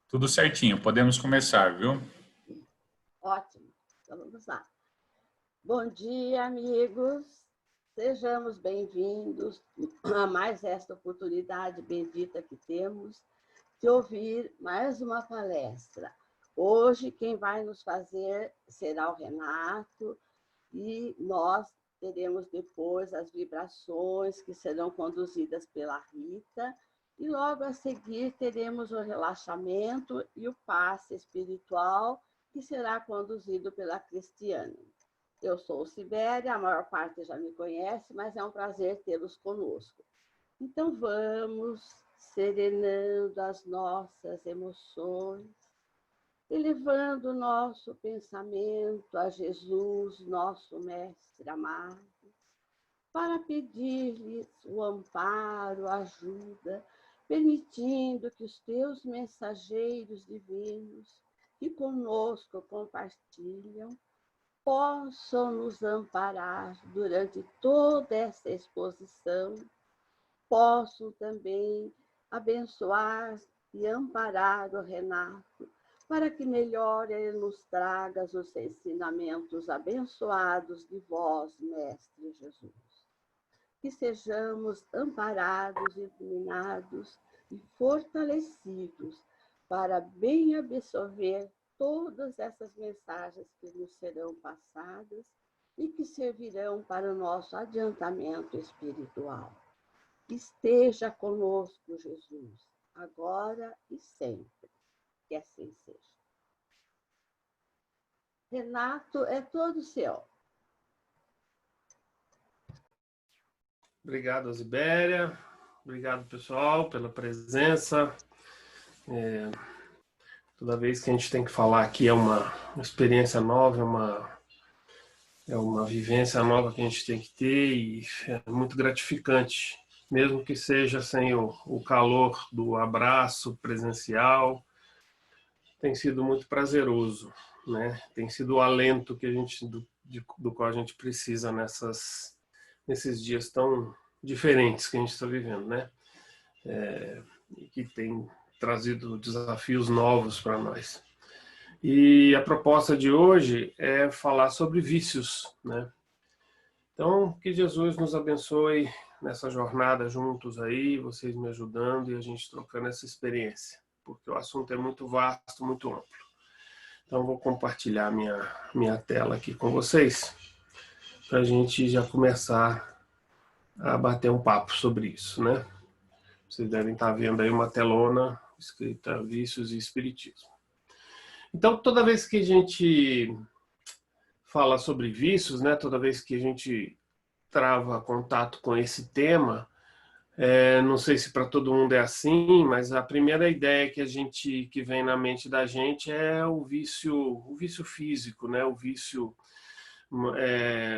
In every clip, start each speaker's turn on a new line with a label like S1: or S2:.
S1: Tudo certinho, podemos começar, viu?
S2: Ótimo, então vamos lá. Bom dia, amigos. Sejamos bem-vindos a mais esta oportunidade bendita que temos de ouvir mais uma palestra. Hoje, quem vai nos fazer será o Renato e nós teremos depois as vibrações que serão conduzidas pela Rita e logo a seguir teremos o relaxamento e o passe espiritual que será conduzido pela Cristiane. Eu sou Sibéria, a maior parte já me conhece, mas é um prazer tê-los conosco. Então vamos serenando as nossas emoções, elevando o nosso pensamento a Jesus, nosso Mestre amado, para pedir-lhes o amparo, a ajuda, permitindo que os teus mensageiros divinos que conosco compartilham possam nos amparar durante toda essa exposição, possam também abençoar e amparar o Renato, para que melhor ele nos traga os ensinamentos abençoados de vós, Mestre Jesus. Que sejamos amparados, iluminados e fortalecidos para bem absorver todas essas mensagens que nos serão passadas e que servirão para o nosso adiantamento espiritual. Esteja conosco, Jesus, agora e sempre. Que assim seja. Renato, é todo seu.
S3: Obrigado, Zibéria. Obrigado, pessoal, pela presença. Toda vez que a gente tem que falar aqui é uma experiência nova, é uma vivência nova que a gente tem que ter e é muito gratificante, mesmo que seja sem o calor do abraço presencial. Tem sido muito prazeroso, né? Tem sido o alento que do qual a gente precisa nesses dias tão diferentes que a gente está vivendo, né? E que tem trazido desafios novos para nós. E a proposta de hoje é falar sobre vícios, né? Então, que Jesus nos abençoe nessa jornada juntos aí, vocês me ajudando e a gente trocando essa experiência, porque o assunto é muito vasto, muito amplo. Então, vou compartilhar minha tela aqui com vocês, para a gente já começar a bater um papo sobre isso, né? Vocês devem estar vendo aí uma telona escrita Vícios e Espiritismo. Então, toda vez que a gente fala sobre vícios, né? Toda vez que a gente trava contato com esse tema, não sei se para todo mundo é assim, mas a primeira ideia que vem na mente da gente é o vício físico, né? O vício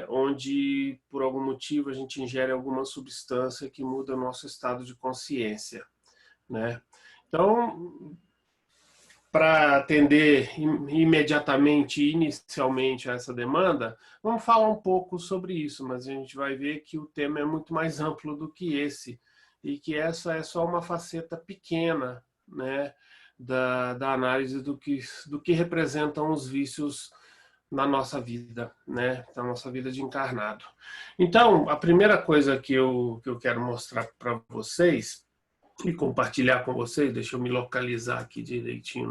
S3: onde, por algum motivo, a gente ingere alguma substância que muda o nosso estado de consciência, né? Então, para atender imediatamente, inicialmente a essa demanda, vamos falar um pouco sobre isso, mas a gente vai ver que o tema é muito mais amplo do que esse, e que essa é só uma faceta pequena, né, da análise do que representam os vícios na nossa vida, né, na nossa vida de encarnado. Então, a primeira coisa que eu quero mostrar para vocês e compartilhar com vocês, deixa eu me localizar aqui direitinho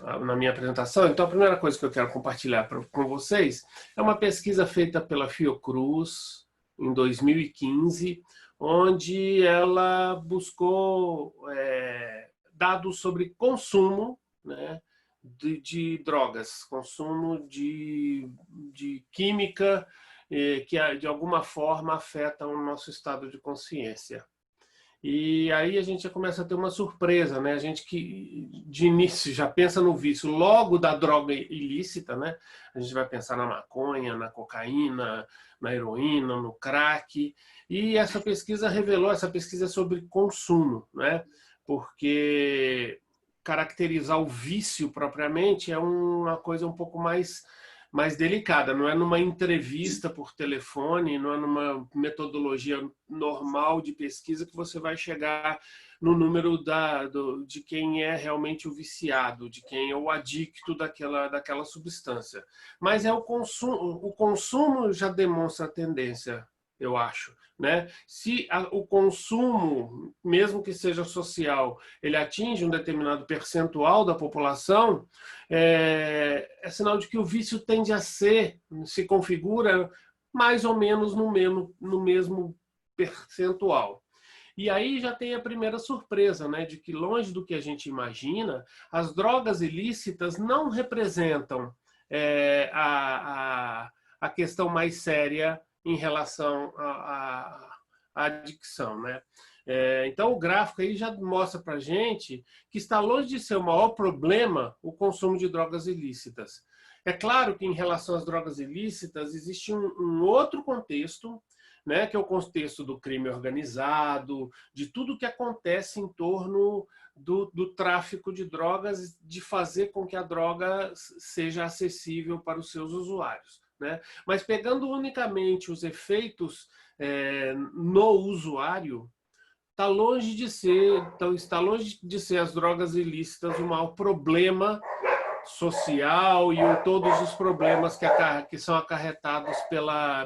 S3: na minha apresentação. Então, a primeira coisa que eu quero compartilhar com vocês é uma pesquisa feita pela Fiocruz em 2015, onde ela buscou dados sobre consumo, né, de drogas, consumo de química que de alguma forma afetam o nosso estado de consciência. E aí a gente já começa a ter uma surpresa, né? A gente que de início já pensa no vício logo da droga ilícita, né? A gente vai pensar na maconha, na cocaína, na heroína, no crack. E essa pesquisa é sobre consumo, né? Porque caracterizar o vício propriamente é uma coisa um pouco mais mais delicada. Não é numa entrevista por telefone, não é numa metodologia normal de pesquisa que você vai chegar no número de quem é realmente o viciado, de quem é o adicto daquela substância. Mas o consumo já demonstra a tendência, eu acho, né? Se o consumo, mesmo que seja social, ele atinge um determinado percentual da população, é sinal de que o vício tende a se configura mais ou menos no mesmo percentual. E aí já tem a primeira surpresa, né, de que longe do que a gente imagina, as drogas ilícitas não representam a questão mais séria em relação à adicção, né? Então o gráfico aí já mostra para a gente que está longe de ser o maior problema o consumo de drogas ilícitas. É claro que em relação às drogas ilícitas existe um outro contexto, né, que é o contexto do crime organizado, de tudo que acontece em torno do tráfico de drogas, de fazer com que a droga seja acessível para os seus usuários, né? Mas pegando unicamente os efeitos no usuário, está longe de ser as drogas ilícitas o maior problema social e todos os problemas que são acarretados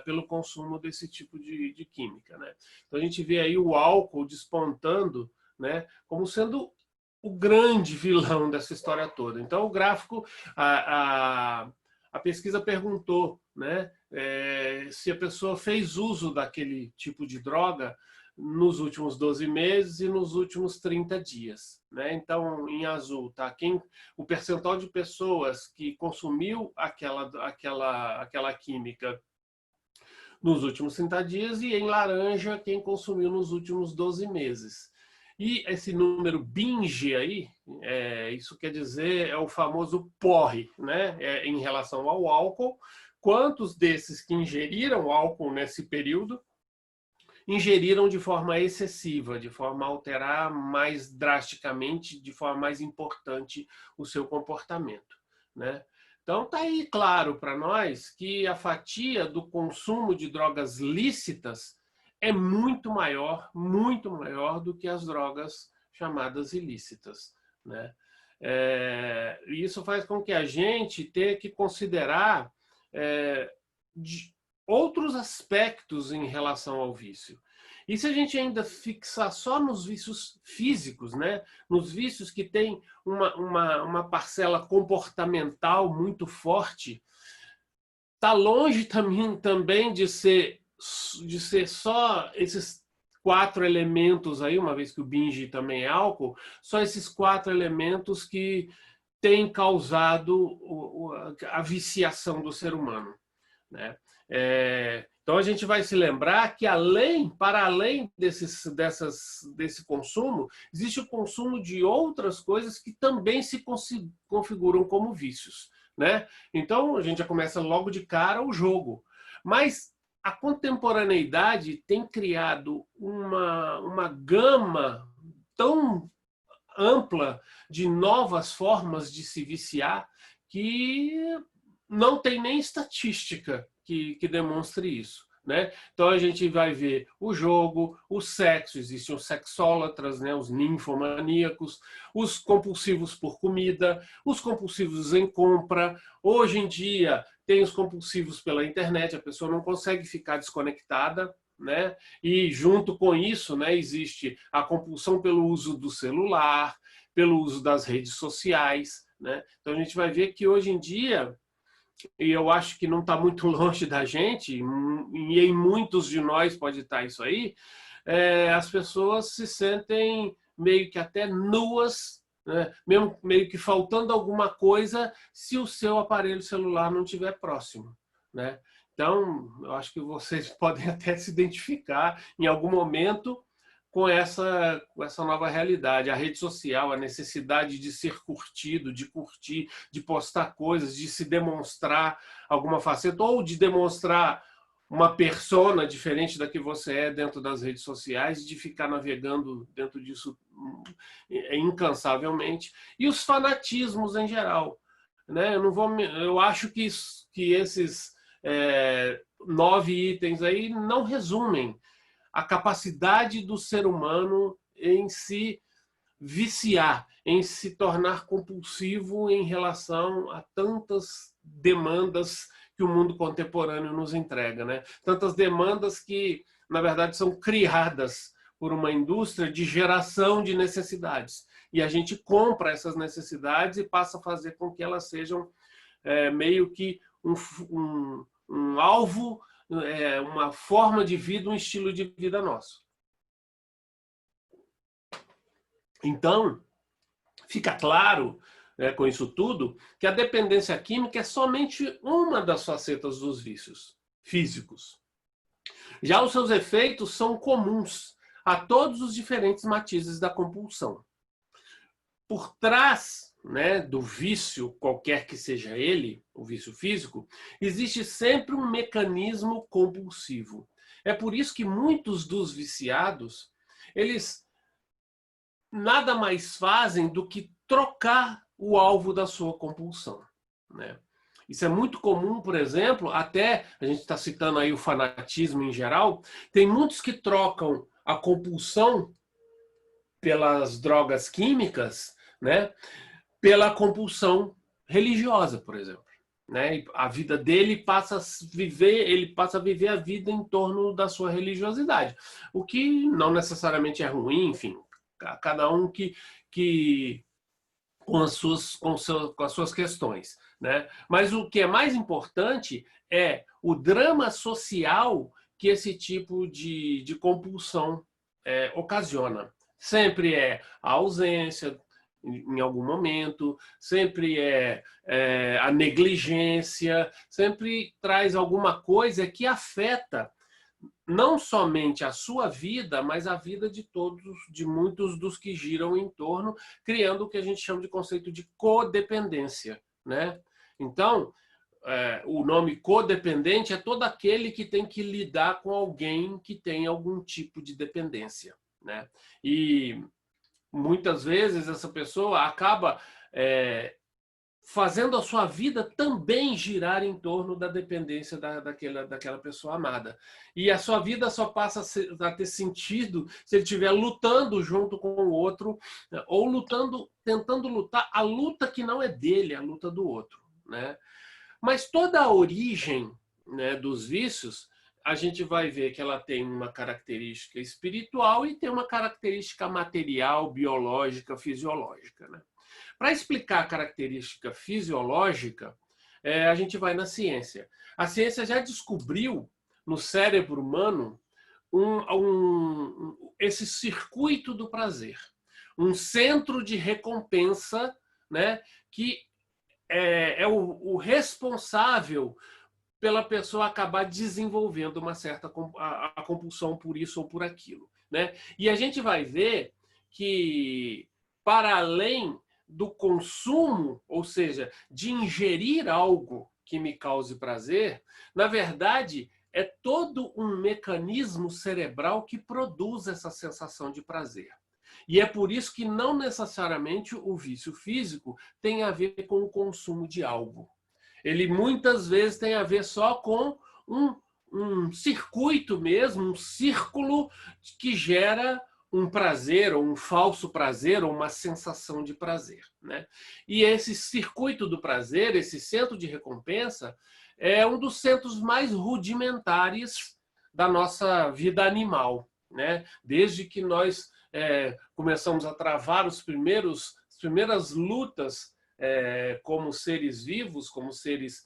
S3: pelo consumo desse tipo de química, né? Então a gente vê aí o álcool despontando, né, como sendo o grande vilão dessa história toda. Então o gráfico, a pesquisa perguntou, né, se a pessoa fez uso daquele tipo de droga nos últimos 12 meses e nos últimos 30 dias. Né? Então, em azul, tá? O percentual de pessoas que consumiu aquela química nos últimos 30 dias e em laranja, quem consumiu nos últimos 12 meses. E esse número binge aí, isso quer dizer, é o famoso porre, né? Em relação ao álcool. Quantos desses que ingeriram álcool nesse período ingeriram de forma excessiva, de forma a alterar mais drasticamente, de forma mais importante o seu comportamento, né? Então está aí claro para nós que a fatia do consumo de drogas lícitas é muito maior do que as drogas chamadas ilícitas, né? Isso faz com que a gente tenha que considerar outros aspectos em relação ao vício. E se a gente ainda fixar só nos vícios físicos, né? Nos vícios que têm uma parcela comportamental muito forte, está longe também de ser só esses 4 elementos aí, uma vez que o binge também é álcool, só esses 4 elementos que têm causado a viciação do ser humano, né? Então a gente vai se lembrar que para além desse consumo, existe o consumo de outras coisas que também se configuram como vícios, né? Então a gente já começa logo de cara o jogo. Mas a contemporaneidade tem criado uma gama tão ampla de novas formas de se viciar que não tem nem estatística que demonstre isso, né? Então a gente vai ver o jogo, o sexo, existem os sexólatras, né? Os ninfomaníacos, os compulsivos por comida, os compulsivos em compra. Hoje em dia tem os compulsivos pela internet, a pessoa não consegue ficar desconectada, né? E junto com isso, né, existe a compulsão pelo uso do celular, pelo uso das redes sociais, né? Então a gente vai ver que hoje em dia, e eu acho que não está muito longe da gente, e em muitos de nós pode estar isso aí, as pessoas se sentem meio que até nuas, né? Mesmo meio que faltando alguma coisa se o seu aparelho celular não estiver próximo, né? Então, eu acho que vocês podem até se identificar em algum momento com essa nova realidade. A rede social, a necessidade de ser curtido, de curtir, de postar coisas, de se demonstrar alguma faceta ou de demonstrar uma persona diferente da que você é dentro das redes sociais, de ficar navegando dentro disso incansavelmente. E os fanatismos em geral. né? Eu acho que esses 9 itens aí não resumem a capacidade do ser humano em se viciar, em se tornar compulsivo em relação a tantas demandas que o mundo contemporâneo nos entrega, né? Tantas demandas que, na verdade, são criadas por uma indústria de geração de necessidades. E a gente compra essas necessidades e passa a fazer com que elas sejam meio que um alvo, uma forma de vida, um estilo de vida nosso. Então, fica claro, né, com isso tudo, que a dependência química é somente uma das facetas dos vícios físicos. Já os seus efeitos são comuns a todos os diferentes matizes da compulsão. Por trás, né, do vício, qualquer que seja ele, o vício físico, existe sempre um mecanismo compulsivo. É por isso que muitos dos viciados, eles nada mais fazem do que trocar o alvo da sua compulsão, né? Isso é muito comum, por exemplo, até a gente está citando aí o fanatismo em geral, tem muitos que trocam a compulsão pelas drogas químicas, né, pela compulsão religiosa, por exemplo, né? E a vida dele passa a viver a vida em torno da sua religiosidade, o que não necessariamente é ruim, enfim. Cada um com as suas questões, né? Mas o que é mais importante é o drama social que esse tipo de compulsão ocasiona. Sempre é a ausência em algum momento, sempre é a negligência, sempre traz alguma coisa que afeta não somente a sua vida, mas a vida de muitos dos que giram em torno, criando o que a gente chama de conceito de codependência, né? Então, o nome codependente é todo aquele que tem que lidar com alguém que tem algum tipo de dependência, né? E muitas vezes essa pessoa acaba fazendo a sua vida também girar em torno da dependência daquela pessoa amada. E a sua vida só passa a ter sentido se ele estiver lutando junto com o outro, ou tentando lutar a luta que não é dele, a luta do outro, né? Mas toda a origem, né, dos vícios, a gente vai ver que ela tem uma característica espiritual e tem uma característica material, biológica, fisiológica, né? Para explicar a característica fisiológica, a gente vai na ciência. A ciência já descobriu no cérebro humano esse circuito do prazer, um centro de recompensa, né, que é o responsável pela pessoa acabar desenvolvendo uma certa a compulsão por isso ou por aquilo, né? E a gente vai ver que, para além do consumo, ou seja, de ingerir algo que me cause prazer, na verdade, é todo um mecanismo cerebral que produz essa sensação de prazer. E é por isso que não necessariamente o vício físico tem a ver com o consumo de algo. Ele muitas vezes tem a ver só com um circuito mesmo, um círculo que gera um prazer, ou um falso prazer, ou uma sensação de prazer, né? E esse circuito do prazer, esse centro de recompensa, é um dos centros mais rudimentares da nossa vida animal, né? Desde que nós começamos a travar as primeiras lutas como seres vivos, como seres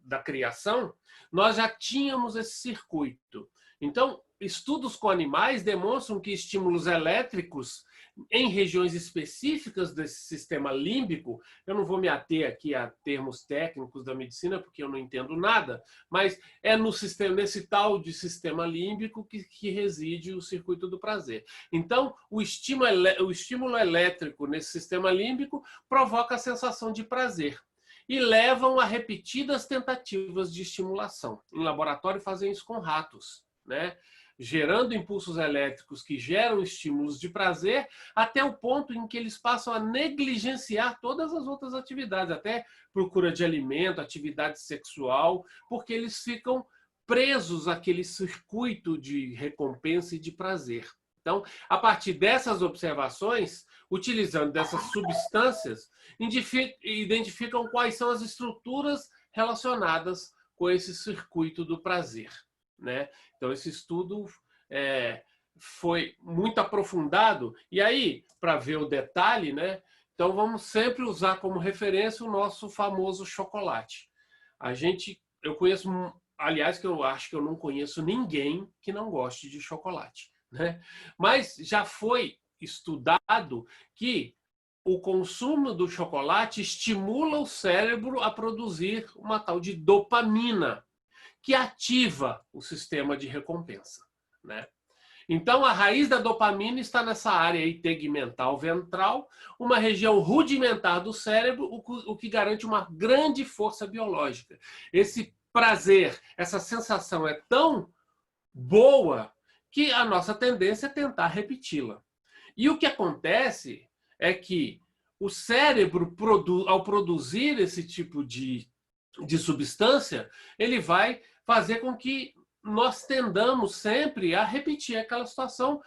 S3: da criação, nós já tínhamos esse circuito. Então, estudos com animais demonstram que estímulos elétricos em regiões específicas desse sistema límbico, eu não vou me ater aqui a termos técnicos da medicina, porque eu não entendo nada, mas é nesse tal de sistema límbico que reside o circuito do prazer. Então, o estímulo elétrico nesse sistema límbico provoca a sensação de prazer e levam a repetidas tentativas de estimulação. Em laboratório fazem isso com ratos, né? gerando impulsos elétricos que geram estímulos de prazer, até o ponto em que eles passam a negligenciar todas as outras atividades, até procura de alimento, atividade sexual, porque eles ficam presos àquele circuito de recompensa e de prazer. Então, a partir dessas observações, utilizando dessas substâncias, identificam quais são as estruturas relacionadas com esse circuito do prazer, né? Então, esse estudo foi muito aprofundado. E aí, para ver o detalhe, né? Então, vamos sempre usar como referência o nosso famoso chocolate. Eu conheço, aliás, que eu acho que eu não conheço ninguém que não goste de chocolate, né? Mas já foi estudado que o consumo do chocolate estimula o cérebro a produzir uma tal de dopamina, que ativa o sistema de recompensa, né? Então, a raiz da dopamina está nessa área aí tegmental ventral, uma região rudimentar do cérebro, o que garante uma grande força biológica. Esse prazer, essa sensação é tão boa que a nossa tendência é tentar repeti-la. E o que acontece é que o cérebro, ao produzir esse tipo de substância, ele vai fazer com que nós tendamos sempre a repetir aquela situação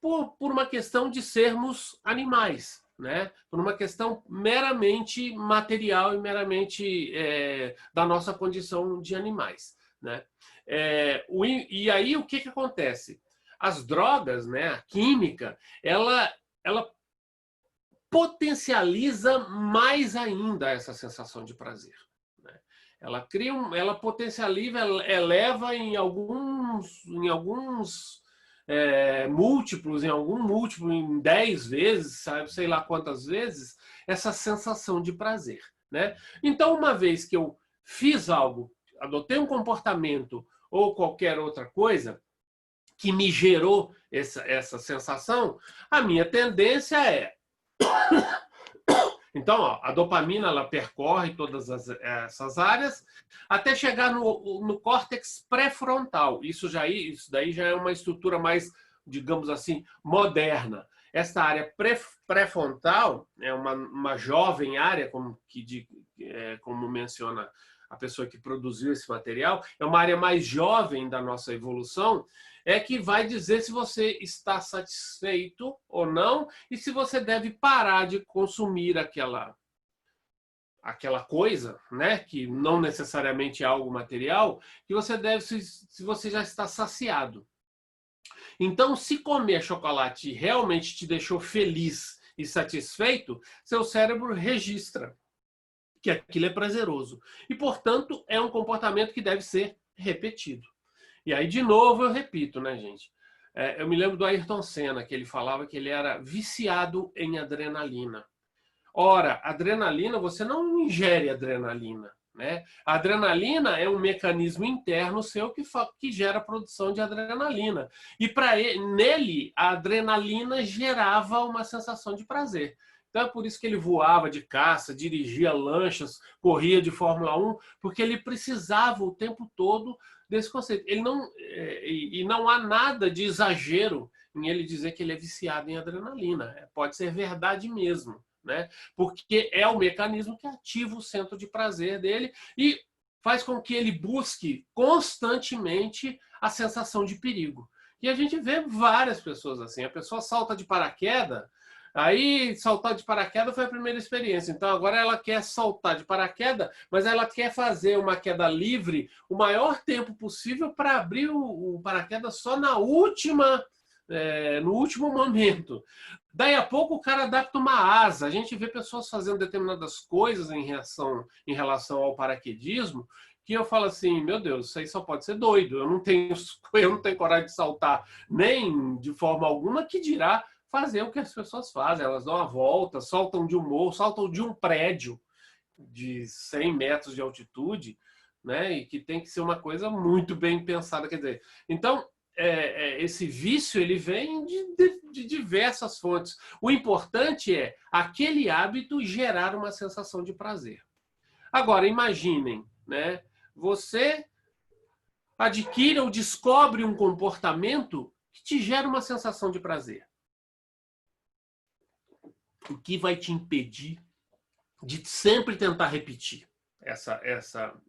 S3: por uma questão de sermos animais, né? Por uma questão meramente material e meramente da nossa condição de animais, né? E aí o que acontece? As drogas, né, a química, ela potencializa mais ainda essa sensação de prazer. Ela cria, ela potencializa, ela eleva em alguns múltiplos, em 10 vezes, sabe, sei lá quantas vezes, essa sensação de prazer, né? Então, uma vez que eu fiz algo, adotei um comportamento ou qualquer outra coisa que me gerou essa sensação, a minha tendência é... Então, ó, a dopamina ela percorre todas essas áreas até chegar no córtex pré-frontal. Isso daí já é uma estrutura mais, digamos assim, moderna. Esta área pré-frontal é uma jovem área, como menciona a pessoa que produziu esse material, é uma área mais jovem da nossa evolução, que vai dizer se você está satisfeito ou não e se você deve parar de consumir aquela coisa, né, que não necessariamente é algo material, que você deve se você já está saciado. Então, se comer chocolate realmente te deixou feliz e satisfeito, seu cérebro registra que aquilo é prazeroso. E, portanto, é um comportamento que deve ser repetido. E aí, de novo, eu repito, né, gente? Eu me lembro do Ayrton Senna, que ele falava que ele era viciado em adrenalina. Ora, adrenalina, você não ingere adrenalina, né? A adrenalina é um mecanismo interno seu que gera a produção de adrenalina. E nele, a adrenalina gerava uma sensação de prazer. Então é por isso que ele voava de caça, dirigia lanchas, corria de Fórmula 1, porque ele precisava o tempo todo desse conceito. E não há nada de exagero em ele dizer que ele é viciado em adrenalina. Pode ser verdade mesmo, né? Porque é o mecanismo que ativa o centro de prazer dele e faz com que ele busque constantemente a sensação de perigo. E a gente vê várias pessoas assim. A pessoa salta de paraquedas, aí saltar de paraquedas foi a primeira experiência. Então agora ela quer saltar de paraquedas, mas ela quer fazer uma queda livre o maior tempo possível para abrir o paraquedas só no último momento. Daí a pouco o cara adapta uma asa. A gente vê pessoas fazendo determinadas coisas em relação ao paraquedismo, que eu falo assim, meu Deus, isso aí só pode ser doido. Eu não tenho coragem de saltar nem de forma alguma, que dirá fazer o que as pessoas fazem. Elas dão uma volta, saltam de um morro, saltam de um prédio de 100 metros de altitude, né? E que tem que ser uma coisa muito bem pensada. Quer dizer, então, esse vício ele vem de diversas fontes. O importante é aquele hábito gerar uma sensação de prazer. Agora, imaginem, né? Você adquire ou descobre um comportamento que te gera uma sensação de prazer. O que vai te impedir de sempre tentar repetir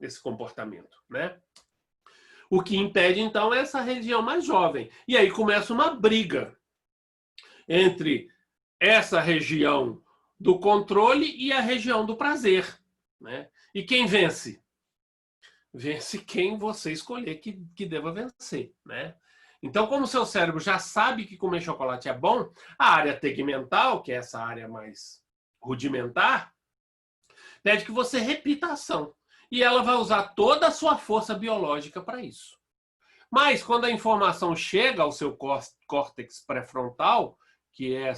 S3: esse comportamento, né? O que impede, então, é essa região mais jovem. E aí começa uma briga entre essa região do controle e a região do prazer, né? E quem vence? Vence quem você escolher que deva vencer, né? Então, como o seu cérebro já sabe que comer chocolate é bom, a área tegmental, que é essa área mais rudimentar, pede que você repita a ação. E ela vai usar toda a sua força biológica para isso. Mas, quando a informação chega ao seu córtex pré-frontal, que é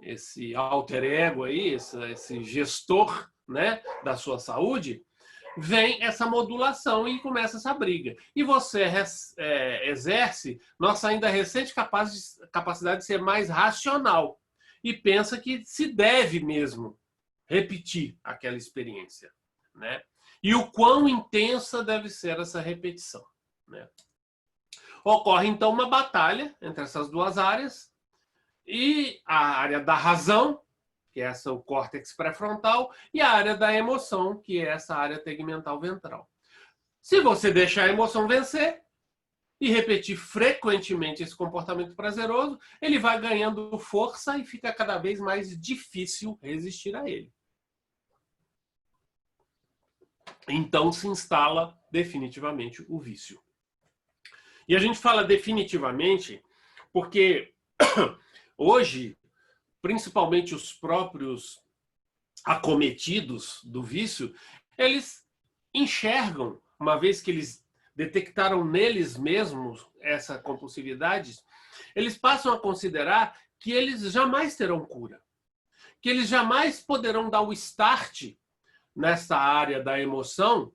S3: esse alter ego aí, esse gestor, né, da sua saúde, vem essa modulação e começa essa briga. E você exerce nossa ainda recente capacidade de ser mais racional e pensa que se deve mesmo repetir aquela experiência, né? E o quão intensa deve ser essa repetição, né? Ocorre, então, uma batalha entre essas duas áreas e a área da razão, que é o córtex pré-frontal, e a área da emoção, que é essa área tegmental ventral. Se você deixar a emoção vencer e repetir frequentemente esse comportamento prazeroso, ele vai ganhando força e fica cada vez mais difícil resistir a ele. Então se instala definitivamente o vício. E a gente fala definitivamente porque hoje, principalmente os próprios acometidos do vício, eles enxergam, uma vez que eles detectaram neles mesmos essa compulsividade, eles passam a considerar que eles jamais terão cura, que eles jamais poderão dar o start nessa área da emoção,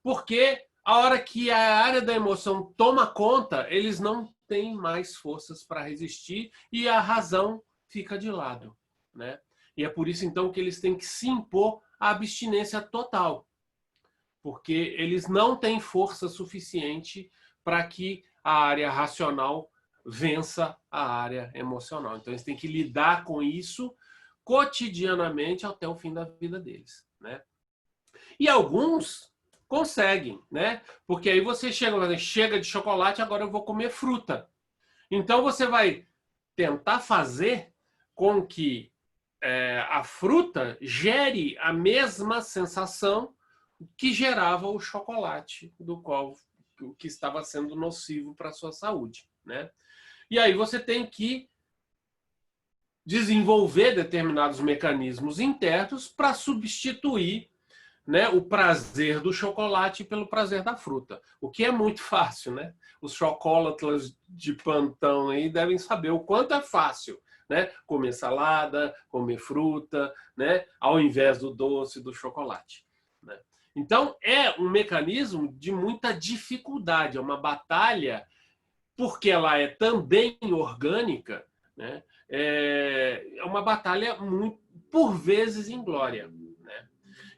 S3: porque a hora que a área da emoção toma conta, eles não têm mais forças para resistir e a razão fica de lado, né? E é por isso, então, que eles têm que se impor à abstinência total, porque eles não têm força suficiente para que a área racional vença a área emocional. Então, eles têm que lidar com isso cotidianamente até o fim da vida deles, né? E alguns conseguem, né? Porque aí você chega de chocolate, agora eu vou comer fruta. Então você vai tentar fazer com que a fruta gere a mesma sensação que gerava o chocolate, que estava sendo nocivo para a sua saúde, né? E aí você tem que desenvolver determinados mecanismos internos para substituir, né, o prazer do chocolate pelo prazer da fruta. O que é muito fácil, né? Os chocólatras de plantão aí devem saber o quanto é fácil, né? Comer salada, comer fruta, né? Ao invés do doce, do chocolate, né? Então, é um mecanismo de muita dificuldade, é uma batalha, porque ela é também orgânica, né? É uma batalha, muito, por vezes, inglória.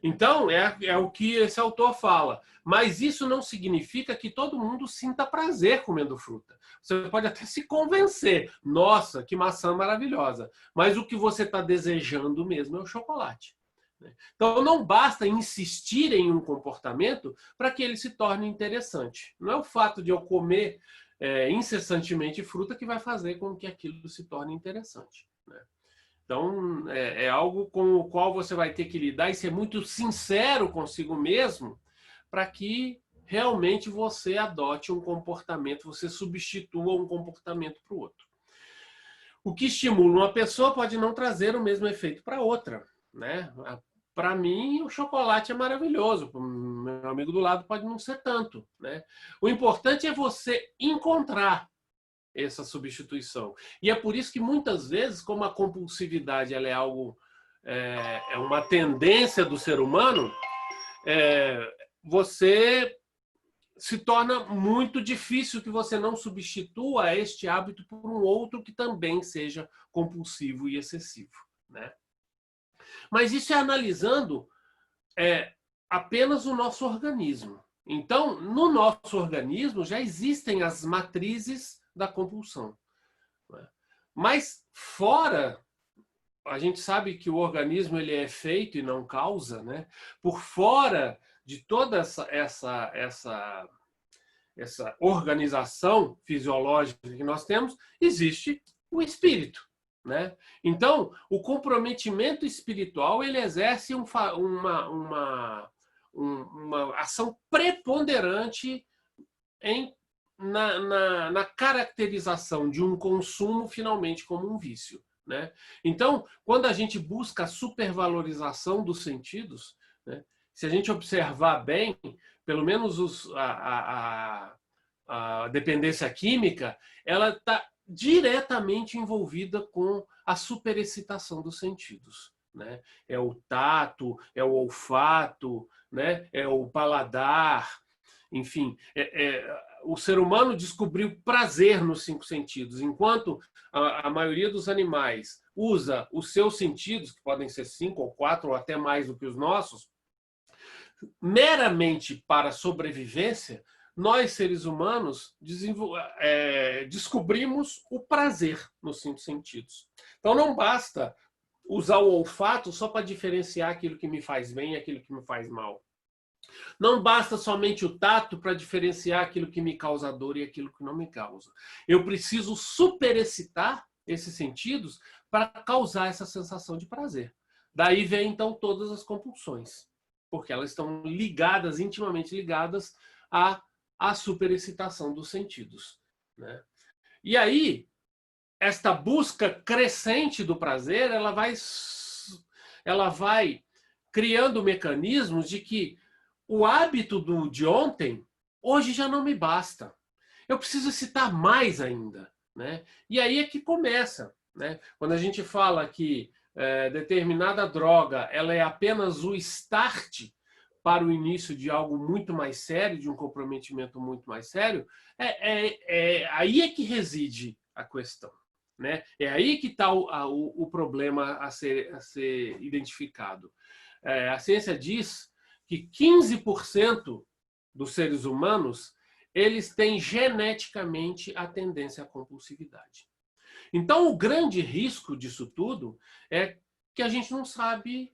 S3: Então, é o que esse autor fala. Mas isso não significa que todo mundo sinta prazer comendo fruta. Você pode até se convencer. Nossa, que maçã maravilhosa. Mas o que você está desejando mesmo é o chocolate. Então, não basta insistir em um comportamento para que ele se torne interessante. Não é o fato de eu comer incessantemente fruta que vai fazer com que aquilo se torne interessante, né? Então, é algo com o qual você vai ter que lidar e ser muito sincero consigo mesmo para que realmente você adote um comportamento, você substitua um comportamento para o outro. O que estimula uma pessoa pode não trazer o mesmo efeito para outra, né? Para mim, o chocolate é maravilhoso. Para o meu amigo do lado pode não ser tanto, né? O importante é você encontrar essa substituição. E é por isso que muitas vezes, como a compulsividade ela é algo, é uma tendência do ser humano, você se torna muito difícil que você não substitua este hábito por um outro que também seja compulsivo e excessivo, né? Mas isso é analisando apenas o nosso organismo, Então, no nosso organismo já existem as matrizes da compulsão. Mas fora, a gente sabe que o organismo ele é efeito e não causa, né? Por fora de toda essa organização fisiológica que nós temos, existe o espírito, né? Então, o comprometimento espiritual ele exerce uma ação preponderante na caracterização de um consumo finalmente como um vício, né? Então, quando a gente busca a supervalorização dos sentidos, né, se a gente observar bem, pelo menos a dependência química, ela está diretamente envolvida com a superexcitação dos sentidos, né? É o tato, é o olfato, né? É o paladar, enfim, o ser humano descobriu prazer nos 5 sentidos, enquanto a maioria dos animais usa os seus sentidos, que podem ser 5 ou 4 ou até mais do que os nossos, meramente para sobrevivência. Nós, seres humanos, descobrimos o prazer nos 5 sentidos. Então, não basta usar o olfato só para diferenciar aquilo que me faz bem e aquilo que me faz mal. Não basta somente o tato para diferenciar aquilo que me causa dor e aquilo que não me causa. Eu preciso superexcitar esses sentidos para causar essa sensação de prazer. Daí vem, então, todas as compulsões, porque elas estão ligadas, intimamente ligadas à superexcitação dos sentidos, né? E aí, esta busca crescente do prazer, ela vai criando mecanismos de que o hábito de ontem, hoje já não me basta. Eu preciso excitar mais ainda, né? E aí é que começa, né? Quando a gente fala que determinada droga ela é apenas o start para o início de algo muito mais sério, de um comprometimento muito mais sério, aí é que reside a questão, né? É aí que está o problema a ser identificado. A ciência diz que 15% dos seres humanos eles têm geneticamente a tendência à compulsividade. Então, o grande risco disso tudo é que a gente não sabe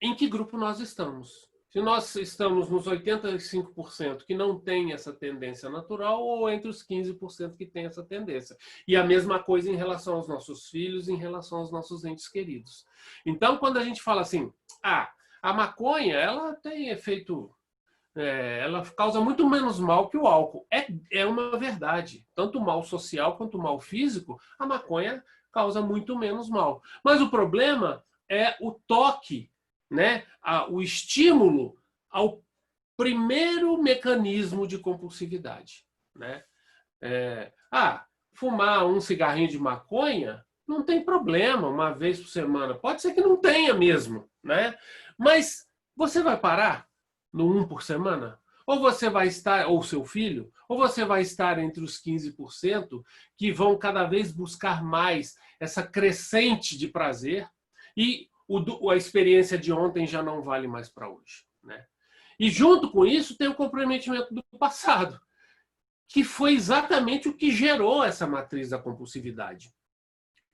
S3: em que grupo nós estamos. Se nós estamos nos 85% que não tem essa tendência natural ou entre os 15% que tem essa tendência. E a mesma coisa em relação aos nossos filhos, em relação aos nossos entes queridos. Então, quando a gente fala assim, a maconha, ela tem efeito, ela causa muito menos mal que o álcool. É uma verdade. Tanto o mal social quanto o mal físico, a maconha causa muito menos mal. Mas o problema é o toque, né? O estímulo ao primeiro mecanismo de compulsividade, né? Fumar um cigarrinho de maconha não tem problema, uma vez por semana. Pode ser que não tenha mesmo, né? Mas você vai parar no 1 por semana? Ou você vai estar, ou seu filho, ou você vai estar entre os 15% que vão cada vez buscar mais essa crescente de prazer e a experiência de ontem já não vale mais para hoje, né? E junto com isso tem o comprometimento do passado, que foi exatamente o que gerou essa matriz da compulsividade,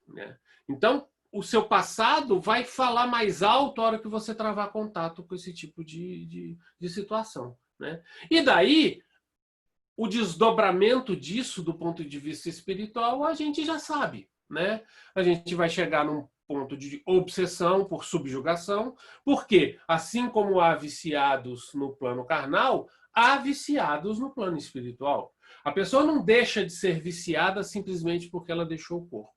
S3: né? Então, o seu passado vai falar mais alto a hora que você travar contato com esse tipo de situação, né? E daí, o desdobramento disso do ponto de vista espiritual, a gente já sabe, né? A gente vai chegar num ponto de obsessão por subjugação, porque, assim como há viciados no plano carnal, há viciados no plano espiritual. A pessoa não deixa de ser viciada simplesmente porque ela deixou o corpo.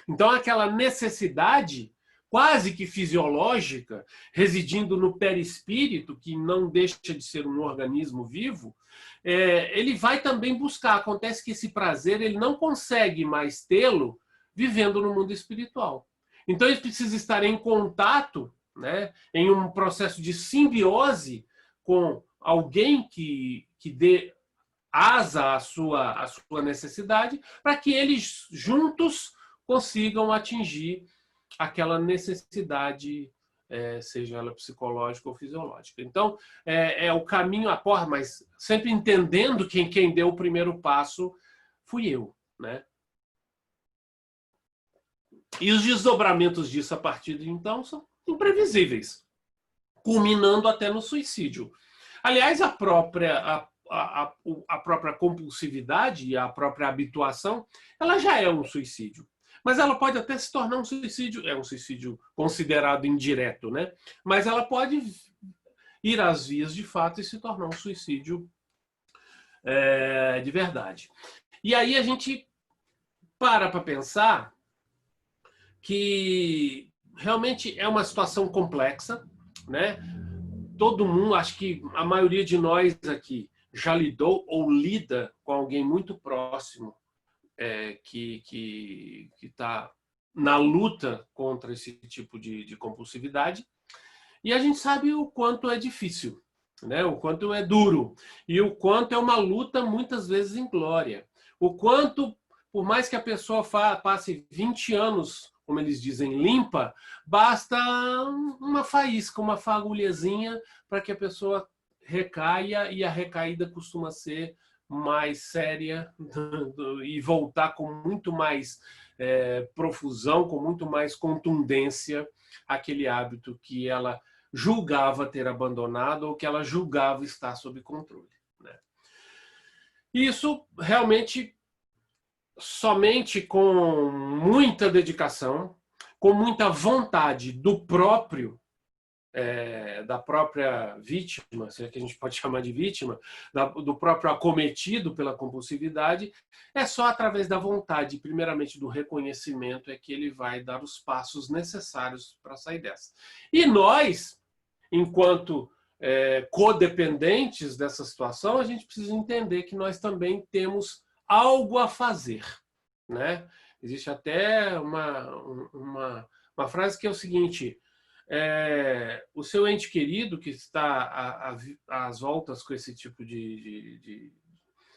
S3: Então, aquela necessidade quase que fisiológica, residindo no perispírito, que não deixa de ser um organismo vivo, ele vai também buscar. Acontece que esse prazer ele não consegue mais tê-lo vivendo no mundo espiritual. Então, ele precisa estar em contato, né, em um processo de simbiose com alguém que dê asa à sua necessidade, para que eles juntos consigam atingir aquela necessidade seja ela psicológica ou fisiológica. Então, é o caminho a porra, mas sempre entendendo que quem deu o primeiro passo fui eu, né? E os desdobramentos disso a partir de então são imprevisíveis, culminando até no suicídio. Aliás, a própria compulsividade e a própria habituação, ela já é um suicídio. Mas ela pode até se tornar um suicídio, é um suicídio considerado indireto, né? Mas ela pode ir às vias de fato e se tornar um suicídio de verdade. E aí a gente para pensar que realmente é uma situação complexa, né? Todo mundo, acho que a maioria de nós aqui já lidou ou lida com alguém muito próximo que está na luta contra esse tipo de compulsividade. E a gente sabe o quanto é difícil, né? O quanto é duro e o quanto é uma luta muitas vezes inglória. O quanto, por mais que a pessoa passe 20 anos, como eles dizem, limpa, basta uma faísca, uma fagulhazinha para que a pessoa recaia, e a recaída costuma ser mais séria e voltar com muito mais profusão, com muito mais contundência aquele hábito que ela julgava ter abandonado ou que ela julgava estar sob controle, né? Isso realmente somente com muita dedicação, com muita vontade da própria vítima, se é que a gente pode chamar de vítima, do próprio acometido pela compulsividade, é só através da vontade, primeiramente do reconhecimento, é que ele vai dar os passos necessários para sair dessa. E nós, enquanto codependentes dessa situação, a gente precisa entender que nós também temos algo a fazer, né? Existe até uma frase que é o seguinte: o seu ente querido que está às voltas com esse tipo de